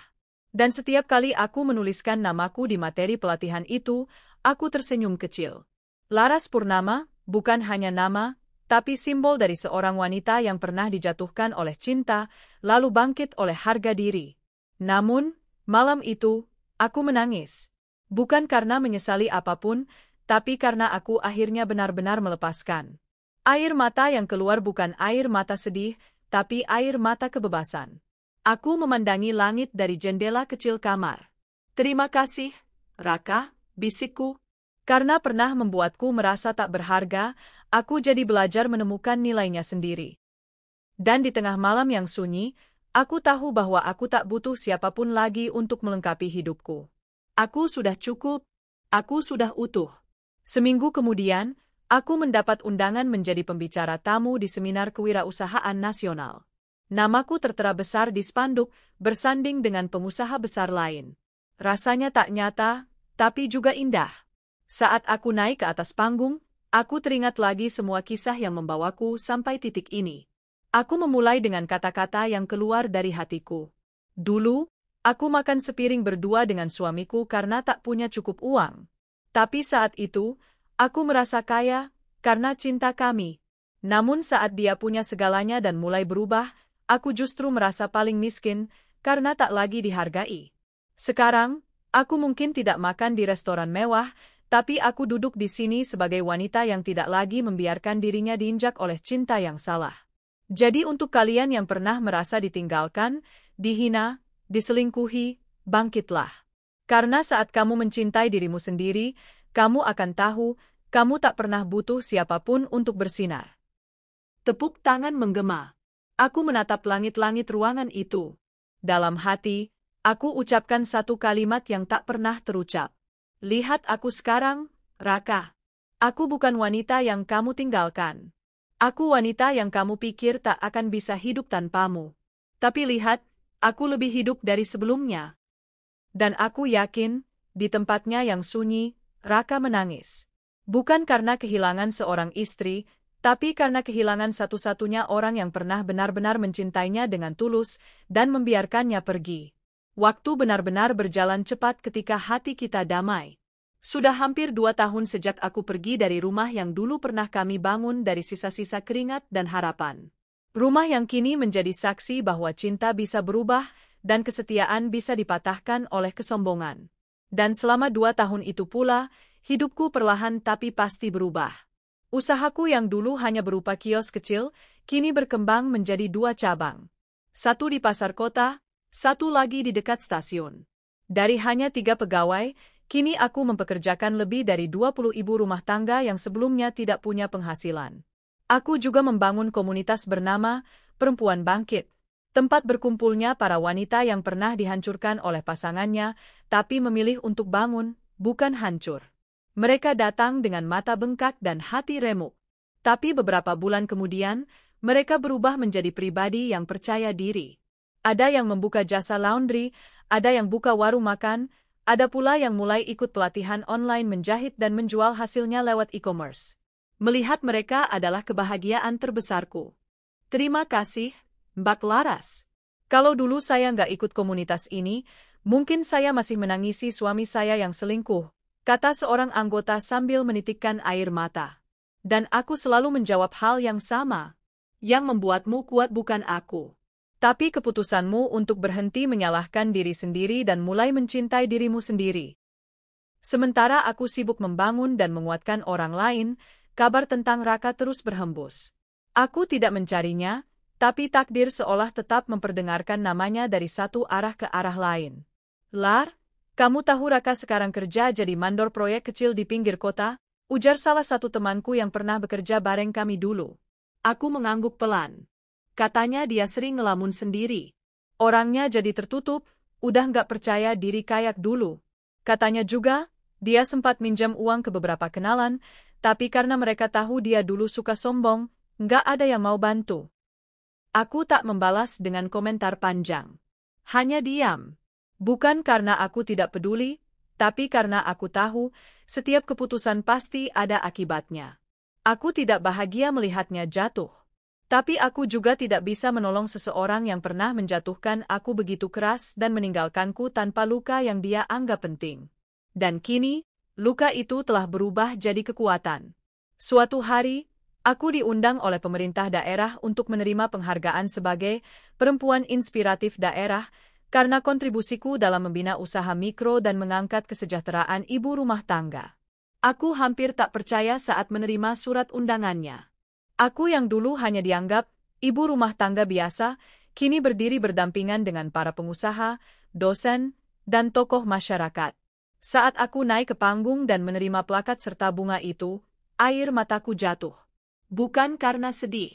Dan setiap kali aku menuliskan namaku di materi pelatihan itu, aku tersenyum kecil. Laras Purnama, bukan hanya nama, tapi simbol dari seorang wanita yang pernah dijatuhkan oleh cinta, lalu bangkit oleh harga diri. Namun, malam itu, aku menangis. Bukan karena menyesali apapun, tapi karena aku akhirnya benar-benar melepaskan. Air mata yang keluar bukan air mata sedih, tapi air mata kebebasan. Aku memandangi langit dari jendela kecil kamar. Terima kasih, Raka, bisikku. Karena pernah membuatku merasa tak berharga, aku jadi belajar menemukan nilainya sendiri. Dan di tengah malam yang sunyi, aku tahu bahwa aku tak butuh siapapun lagi untuk melengkapi hidupku. Aku sudah cukup, aku sudah utuh. Seminggu kemudian, aku mendapat undangan menjadi pembicara tamu di seminar kewirausahaan nasional. Namaku tertera besar di spanduk, bersanding dengan pengusaha besar lain. Rasanya tak nyata, tapi juga indah. Saat aku naik ke atas panggung, aku teringat lagi semua kisah yang membawaku sampai titik ini. Aku memulai dengan kata-kata yang keluar dari hatiku. Dulu, aku makan sepiring berdua dengan suamiku karena tak punya cukup uang. Tapi saat itu, aku merasa kaya karena cinta kami. Namun saat dia punya segalanya dan mulai berubah, aku justru merasa paling miskin karena tak lagi dihargai. Sekarang, aku mungkin tidak makan di restoran mewah, tapi aku duduk di sini sebagai wanita yang tidak lagi membiarkan dirinya diinjak oleh cinta yang salah. Jadi untuk kalian yang pernah merasa ditinggalkan, dihina, diselingkuhi, bangkitlah. Karena saat kamu mencintai dirimu sendiri, kamu akan tahu, kamu tak pernah butuh siapapun untuk bersinar. Tepuk tangan menggema. Aku menatap langit-langit ruangan itu. Dalam hati, aku ucapkan satu kalimat yang tak pernah terucap. Lihat aku sekarang, Raka. Aku bukan wanita yang kamu tinggalkan. Aku wanita yang kamu pikir tak akan bisa hidup tanpamu. Tapi lihat, aku lebih hidup dari sebelumnya. Dan aku yakin, di tempatnya yang sunyi, Raka menangis. Bukan karena kehilangan seorang istri, tapi karena kehilangan satu-satunya orang yang pernah benar-benar mencintainya dengan tulus dan membiarkannya pergi. Waktu benar-benar berjalan cepat ketika hati kita damai. Sudah hampir 2 tahun sejak aku pergi dari rumah yang dulu pernah kami bangun dari sisa-sisa keringat dan harapan. Rumah yang kini menjadi saksi bahwa cinta bisa berubah, dan kesetiaan bisa dipatahkan oleh kesombongan. Dan selama 2 tahun itu pula, hidupku perlahan tapi pasti berubah. Usahaku yang dulu hanya berupa kios kecil, kini berkembang menjadi 2 cabang. Satu di pasar kota, satu lagi di dekat stasiun. Dari hanya 3 pegawai, kini aku mempekerjakan lebih dari 20 ibu rumah tangga yang sebelumnya tidak punya penghasilan. Aku juga membangun komunitas bernama Perempuan Bangkit. Tempat berkumpulnya para wanita yang pernah dihancurkan oleh pasangannya, tapi memilih untuk bangun, bukan hancur. Mereka datang dengan mata bengkak dan hati remuk. Tapi beberapa bulan kemudian, mereka berubah menjadi pribadi yang percaya diri. Ada yang membuka jasa laundry, ada yang buka warung makan, ada pula yang mulai ikut pelatihan online menjahit dan menjual hasilnya lewat e-commerce. Melihat mereka adalah kebahagiaan terbesarku. Terima kasih, Mbak Laras. Kalau dulu saya nggak ikut komunitas ini, mungkin saya masih menangisi suami saya yang selingkuh, kata seorang anggota sambil menitikkan air mata. Dan aku selalu menjawab hal yang sama. Yang membuatmu kuat bukan aku. Tapi keputusanmu untuk berhenti menyalahkan diri sendiri dan mulai mencintai dirimu sendiri. Sementara aku sibuk membangun dan menguatkan orang lain, kabar tentang Raka terus berhembus. Aku tidak mencarinya, tapi takdir seolah tetap memperdengarkan namanya dari satu arah ke arah lain. Lar, kamu tahu Raka sekarang kerja jadi mandor proyek kecil di pinggir kota? Ujar salah satu temanku yang pernah bekerja bareng kami dulu. Aku mengangguk pelan. Katanya dia sering ngelamun sendiri. Orangnya jadi tertutup, udah nggak percaya diri kayak dulu. Katanya juga, dia sempat minjam uang ke beberapa kenalan, tapi karena mereka tahu dia dulu suka sombong, nggak ada yang mau bantu. Aku tak membalas dengan komentar panjang. Hanya diam. Bukan karena aku tidak peduli, tapi karena aku tahu, setiap keputusan pasti ada akibatnya. Aku tidak bahagia melihatnya jatuh. Tapi aku juga tidak bisa menolong seseorang yang pernah menjatuhkan aku begitu keras dan meninggalkanku tanpa luka yang dia anggap penting. Dan kini, luka itu telah berubah jadi kekuatan. Suatu hari, aku diundang oleh pemerintah daerah untuk menerima penghargaan sebagai perempuan inspiratif daerah karena kontribusiku dalam membina usaha mikro dan mengangkat kesejahteraan ibu rumah tangga. Aku hampir tak percaya saat menerima surat undangannya. Aku yang dulu hanya dianggap ibu rumah tangga biasa, kini berdiri berdampingan dengan para pengusaha, dosen, dan tokoh masyarakat. Saat aku naik ke panggung dan menerima plakat serta bunga itu, air mataku jatuh. Bukan karena sedih,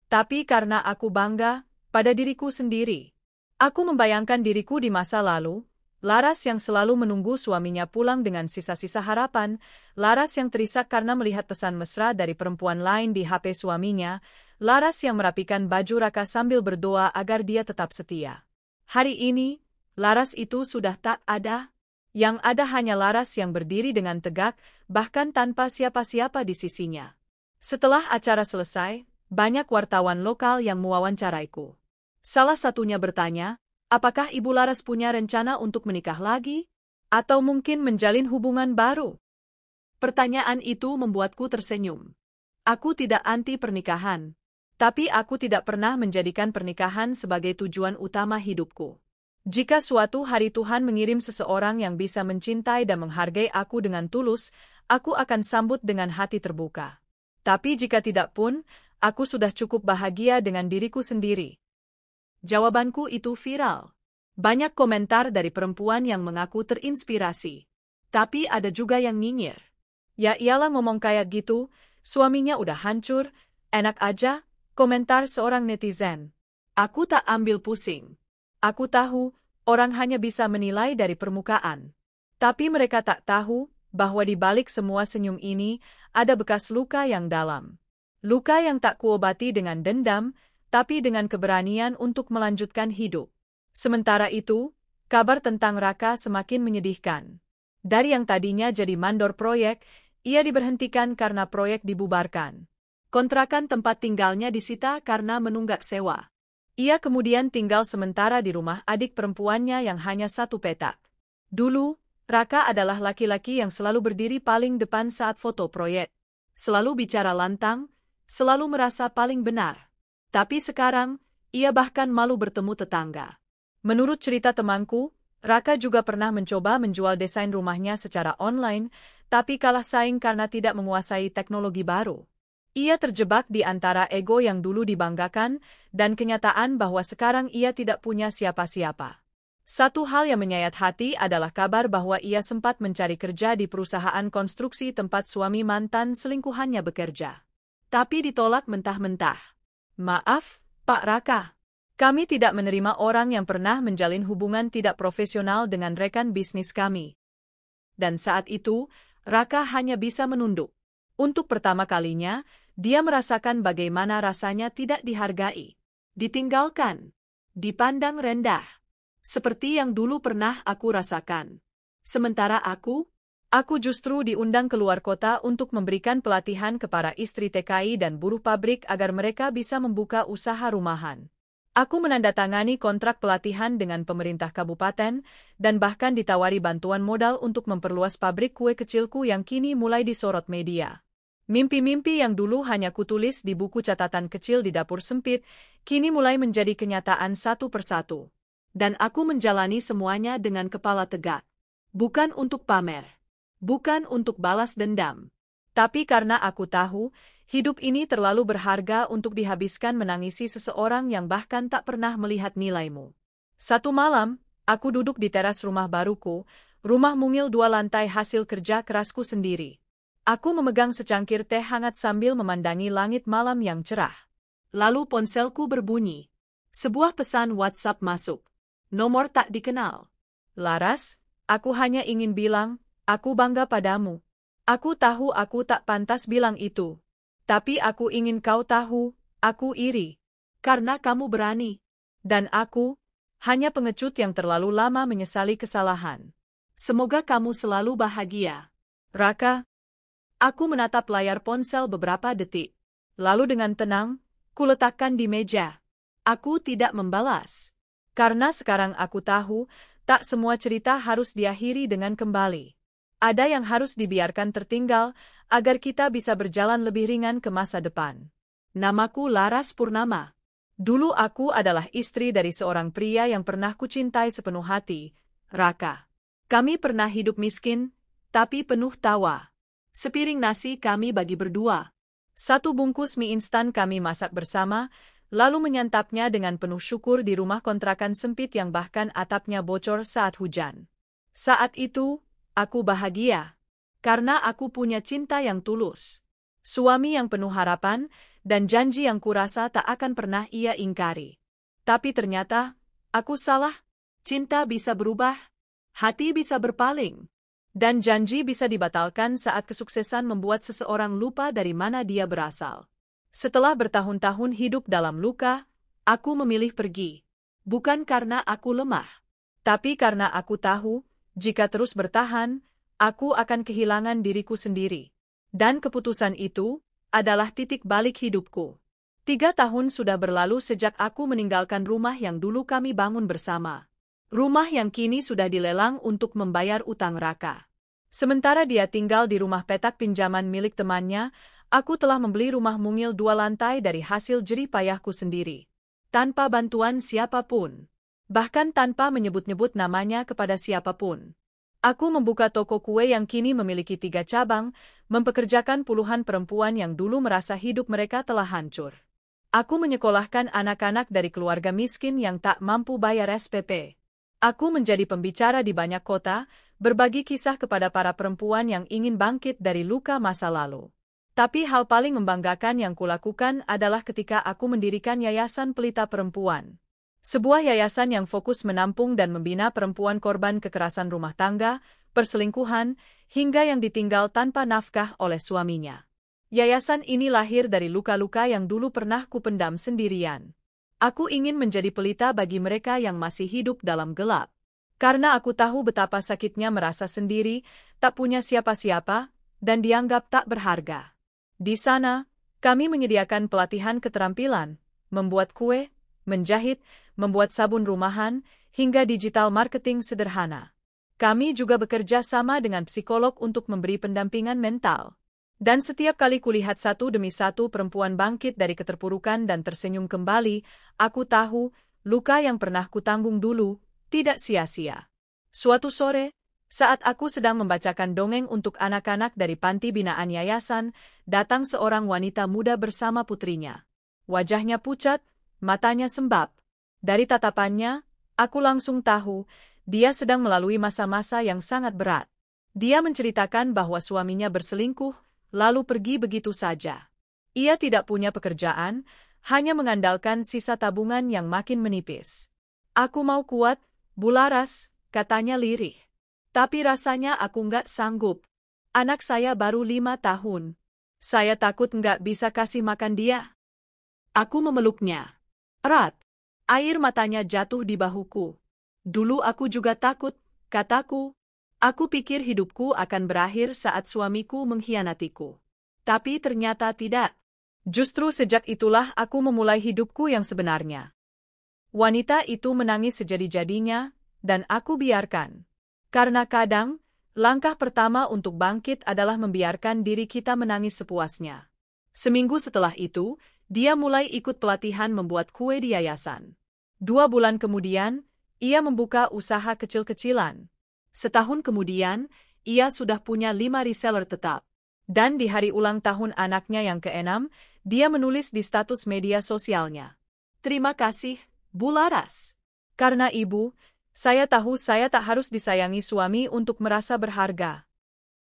tapi karena aku bangga pada diriku sendiri. Aku membayangkan diriku di masa lalu, Laras yang selalu menunggu suaminya pulang dengan sisa-sisa harapan, Laras yang terisak karena melihat pesan mesra dari perempuan lain di HP suaminya, Laras yang merapikan baju Raka sambil berdoa agar dia tetap setia. Hari ini, Laras itu sudah tak ada. Yang ada hanya Laras yang berdiri dengan tegak, bahkan tanpa siapa-siapa di sisinya. Setelah acara selesai, banyak wartawan lokal yang mewawancaraiku. Salah satunya bertanya, apakah Ibu Laras punya rencana untuk menikah lagi? Atau mungkin menjalin hubungan baru? Pertanyaan itu membuatku tersenyum. Aku tidak anti pernikahan, tapi aku tidak pernah menjadikan pernikahan sebagai tujuan utama hidupku. Jika suatu hari Tuhan mengirim seseorang yang bisa mencintai dan menghargai aku dengan tulus, aku akan sambut dengan hati terbuka. Tapi jika tidak pun, aku sudah cukup bahagia dengan diriku sendiri. Jawabanku itu viral. Banyak komentar dari perempuan yang mengaku terinspirasi. Tapi ada juga yang nyinyir. Ya iyalah ngomong kayak gitu, suaminya udah hancur, enak aja, komentar seorang netizen. Aku tak ambil pusing. Aku tahu, orang hanya bisa menilai dari permukaan. Tapi mereka tak tahu, bahwa di balik semua senyum ini, ada bekas luka yang dalam. Luka yang tak kuobati dengan dendam, tapi dengan keberanian untuk melanjutkan hidup. Sementara itu, kabar tentang Raka semakin menyedihkan. Dari yang tadinya jadi mandor proyek, ia diberhentikan karena proyek dibubarkan. Kontrakan tempat tinggalnya disita karena menunggak sewa. Ia kemudian tinggal sementara di rumah adik perempuannya yang hanya 1 petak. Dulu, Raka adalah laki-laki yang selalu berdiri paling depan saat foto proyek. Selalu bicara lantang, selalu merasa paling benar. Tapi sekarang, ia bahkan malu bertemu tetangga. Menurut cerita temanku, Raka juga pernah mencoba menjual desain rumahnya secara online, tapi kalah saing karena tidak menguasai teknologi baru. Ia terjebak di antara ego yang dulu dibanggakan dan kenyataan bahwa sekarang ia tidak punya siapa-siapa. Satu hal yang menyayat hati adalah kabar bahwa ia sempat mencari kerja di perusahaan konstruksi tempat suami mantan selingkuhannya bekerja. Tapi ditolak mentah-mentah. Maaf, Pak Raka. Kami tidak menerima orang yang pernah menjalin hubungan tidak profesional dengan rekan bisnis kami. Dan saat itu, Raka hanya bisa menunduk. Untuk pertama kalinya, dia merasakan bagaimana rasanya tidak dihargai, ditinggalkan, dipandang rendah. Seperti yang dulu pernah aku rasakan. Sementara aku justru diundang keluar kota untuk memberikan pelatihan ke para istri TKI dan buruh pabrik agar mereka bisa membuka usaha rumahan. Aku menandatangani kontrak pelatihan dengan pemerintah kabupaten dan bahkan ditawari bantuan modal untuk memperluas pabrik kue kecilku yang kini mulai disorot media. Mimpi-mimpi yang dulu hanya kutulis di buku catatan kecil di dapur sempit, kini mulai menjadi kenyataan satu persatu. Dan aku menjalani semuanya dengan kepala tegak. Bukan untuk pamer. Bukan untuk balas dendam. Tapi karena aku tahu, hidup ini terlalu berharga untuk dihabiskan menangisi seseorang yang bahkan tak pernah melihat nilaimu. Satu malam, aku duduk di teras rumah baruku, rumah mungil 2 lantai hasil kerja kerasku sendiri. Aku memegang secangkir teh hangat sambil memandangi langit malam yang cerah. Lalu ponselku berbunyi. Sebuah pesan WhatsApp masuk. Nomor tak dikenal. Laras, aku hanya ingin bilang, aku bangga padamu. Aku tahu aku tak pantas bilang itu. Tapi aku ingin kau tahu, aku iri. Karena kamu berani. Dan aku, hanya pengecut yang terlalu lama menyesali kesalahan. Semoga kamu selalu bahagia. Raka. Aku menatap layar ponsel beberapa detik. Lalu dengan tenang, kuletakkan di meja. Aku tidak membalas. Karena sekarang aku tahu, tak semua cerita harus diakhiri dengan kembali. Ada yang harus dibiarkan tertinggal, agar kita bisa berjalan lebih ringan ke masa depan. Namaku Laras Purnama. Dulu aku adalah istri dari seorang pria yang pernah kucintai sepenuh hati, Raka. Kami pernah hidup miskin, tapi penuh tawa. Sepiring nasi kami bagi berdua. 1 bungkus mie instan kami masak bersama, lalu menyantapnya dengan penuh syukur di rumah kontrakan sempit yang bahkan atapnya bocor saat hujan. Saat itu, aku bahagia, karena aku punya cinta yang tulus. Suami yang penuh harapan, dan janji yang kurasa tak akan pernah ia ingkari. Tapi ternyata, aku salah. Cinta bisa berubah, hati bisa berpaling, dan janji bisa dibatalkan saat kesuksesan membuat seseorang lupa dari mana dia berasal. Setelah bertahun-tahun hidup dalam luka, aku memilih pergi. Bukan karena aku lemah, tapi karena aku tahu, jika terus bertahan, aku akan kehilangan diriku sendiri. Dan keputusan itu adalah titik balik hidupku. 3 tahun sudah berlalu sejak aku meninggalkan rumah yang dulu kami bangun bersama. Rumah yang kini sudah dilelang untuk membayar utang Raka. Sementara dia tinggal di rumah petak pinjaman milik temannya, aku telah membeli rumah mungil 2 lantai dari hasil jerih payahku sendiri. Tanpa bantuan siapapun. Bahkan tanpa menyebut-nyebut namanya kepada siapapun. Aku membuka toko kue yang kini memiliki 3 cabang, mempekerjakan puluhan perempuan yang dulu merasa hidup mereka telah hancur. Aku menyekolahkan anak-anak dari keluarga miskin yang tak mampu bayar SPP. Aku menjadi pembicara di banyak kota, berbagi kisah kepada para perempuan yang ingin bangkit dari luka masa lalu. Tapi hal paling membanggakan yang kulakukan adalah ketika aku mendirikan Yayasan Pelita Perempuan. Sebuah yayasan yang fokus menampung dan membina perempuan korban kekerasan rumah tangga, perselingkuhan, hingga yang ditinggal tanpa nafkah oleh suaminya. Yayasan ini lahir dari luka-luka yang dulu pernah kupendam sendirian. Aku ingin menjadi pelita bagi mereka yang masih hidup dalam gelap. Karena aku tahu betapa sakitnya merasa sendiri, tak punya siapa-siapa, dan dianggap tak berharga. Di sana, kami menyediakan pelatihan keterampilan, membuat kue, menjahit, membuat sabun rumahan, hingga digital marketing sederhana. Kami juga bekerja sama dengan psikolog untuk memberi pendampingan mental. Dan setiap kali kulihat satu demi satu perempuan bangkit dari keterpurukan dan tersenyum kembali, aku tahu, luka yang pernah kutanggung dulu, tidak sia-sia. Suatu sore, saat aku sedang membacakan dongeng untuk anak-anak dari panti binaan yayasan, datang seorang wanita muda bersama putrinya. Wajahnya pucat, matanya sembab. Dari tatapannya, aku langsung tahu, dia sedang melalui masa-masa yang sangat berat. Dia menceritakan bahwa suaminya berselingkuh, lalu pergi begitu saja. Ia tidak punya pekerjaan, hanya mengandalkan sisa tabungan yang makin menipis. Aku mau kuat, Bu Laras, katanya lirih. Tapi rasanya aku nggak sanggup. Anak saya baru 5 tahun. Saya takut nggak bisa kasih makan dia. Aku memeluknya. Erat. Air matanya jatuh di bahuku. Dulu aku juga takut, kataku. Aku pikir hidupku akan berakhir saat suamiku mengkhianatiku. Tapi ternyata tidak. Justru sejak itulah aku memulai hidupku yang sebenarnya. Wanita itu menangis sejadi-jadinya, dan aku biarkan. Karena kadang, Langkah pertama untuk bangkit adalah membiarkan diri kita menangis sepuasnya. Seminggu setelah itu, dia mulai ikut pelatihan membuat kue di yayasan. 2 bulan kemudian, ia membuka usaha kecil-kecilan. Setahun kemudian, ia sudah punya 5 reseller tetap. Dan di hari ulang tahun anaknya yang ke-6, dia menulis di status media sosialnya. Terima kasih, Bu Laras. Karena ibu, saya tahu saya tak harus disayangi suami untuk merasa berharga.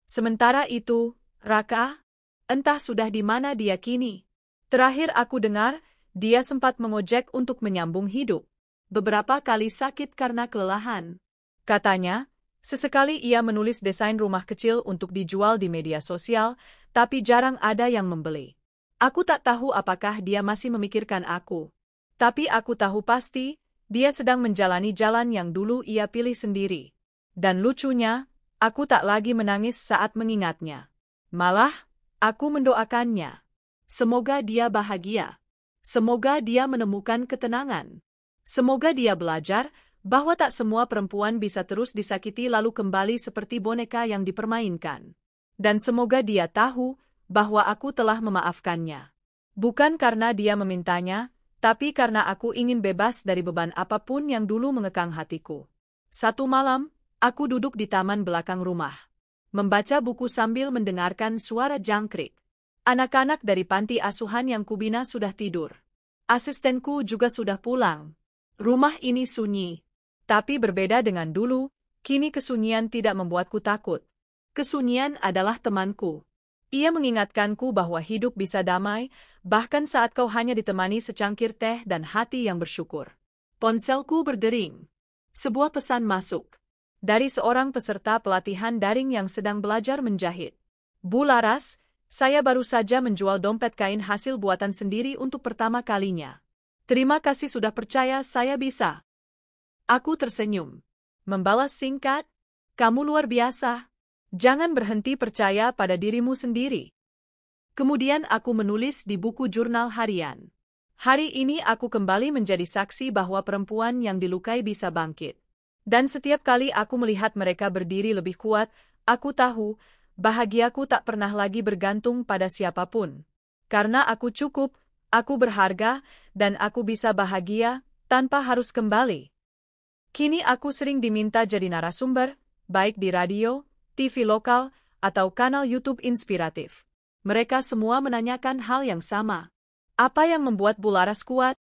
Sementara itu, Raka, entah sudah di mana dia kini. Terakhir aku dengar, dia sempat mengojek untuk menyambung hidup. Beberapa kali sakit karena kelelahan. Katanya, sesekali ia menulis desain rumah kecil untuk dijual di media sosial, tapi jarang ada yang membeli. Aku tak tahu apakah dia masih memikirkan aku. Tapi aku tahu pasti, dia sedang menjalani jalan yang dulu ia pilih sendiri. Dan lucunya, aku tak lagi menangis saat mengingatnya. Malah, aku mendoakannya. Semoga dia bahagia. Semoga dia menemukan ketenangan. Semoga dia belajar bahwa tak semua perempuan bisa terus disakiti lalu kembali seperti boneka yang dipermainkan. Dan semoga dia tahu bahwa aku telah memaafkannya. Bukan karena dia memintanya, tapi karena aku ingin bebas dari beban apapun yang dulu mengekang hatiku. Satu malam, aku duduk di taman belakang rumah, membaca buku sambil mendengarkan suara jangkrik. Anak-anak dari panti asuhan yang kubina sudah tidur. Asistenku juga sudah pulang. Rumah ini sunyi. Tapi berbeda dengan dulu, kini kesunyian tidak membuatku takut. Kesunyian adalah temanku. Ia mengingatkanku bahwa hidup bisa damai, bahkan saat kau hanya ditemani secangkir teh dan hati yang bersyukur. Ponselku berdering. Sebuah pesan masuk. Dari seorang peserta pelatihan daring yang sedang belajar menjahit. Bu Laras, saya baru saja menjual dompet kain hasil buatan sendiri untuk pertama kalinya. Terima kasih sudah percaya saya bisa. Aku tersenyum. Membalas singkat, kamu luar biasa. Jangan berhenti percaya pada dirimu sendiri. Kemudian aku menulis di buku jurnal harian. Hari ini aku kembali menjadi saksi bahwa perempuan yang dilukai bisa bangkit. Dan setiap kali aku melihat mereka berdiri lebih kuat, aku tahu, bahagiaku tak pernah lagi bergantung pada siapapun. Karena aku cukup, aku berharga, dan aku bisa bahagia, tanpa harus kembali. Kini aku sering diminta jadi narasumber, baik di radio, TV lokal, atau kanal YouTube inspiratif. Mereka semua menanyakan hal yang sama. Apa yang membuat Bu Laras kuat?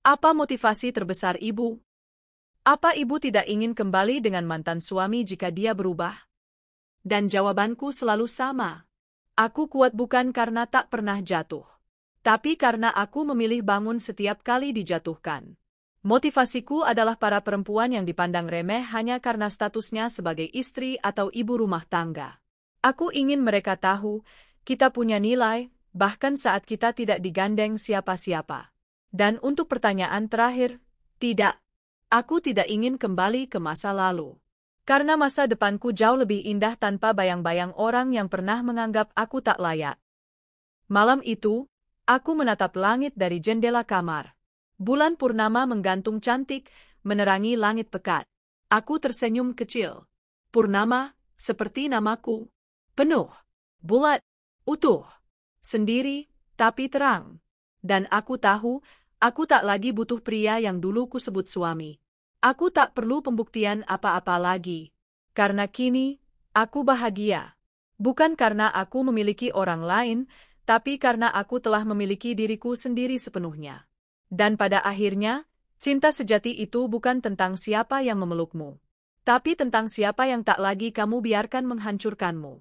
Apa motivasi terbesar ibu? Apa ibu tidak ingin kembali dengan mantan suami jika dia berubah? Dan jawabanku selalu sama. Aku kuat bukan karena tak pernah jatuh, tapi karena aku memilih bangun setiap kali dijatuhkan. Motivasiku adalah para perempuan yang dipandang remeh hanya karena statusnya sebagai istri atau ibu rumah tangga. Aku ingin mereka tahu, kita punya nilai, bahkan saat kita tidak digandeng siapa-siapa. Dan untuk pertanyaan terakhir, tidak. Aku tidak ingin kembali ke masa lalu. Karena masa depanku jauh lebih indah tanpa bayang-bayang orang yang pernah menganggap aku tak layak. Malam itu, aku menatap langit dari jendela kamar. Bulan purnama menggantung cantik, menerangi langit pekat. Aku tersenyum kecil. Purnama, seperti namaku. Penuh, bulat, utuh, sendiri, tapi terang. Dan aku tahu, aku tak lagi butuh pria yang dulu kusebut suami. Aku tak perlu pembuktian apa-apa lagi. Karena kini, aku bahagia. Bukan karena aku memiliki orang lain, tapi karena aku telah memiliki diriku sendiri sepenuhnya. Dan pada akhirnya, cinta sejati itu bukan tentang siapa yang memelukmu, tapi tentang siapa yang tak lagi kamu biarkan menghancurkanmu.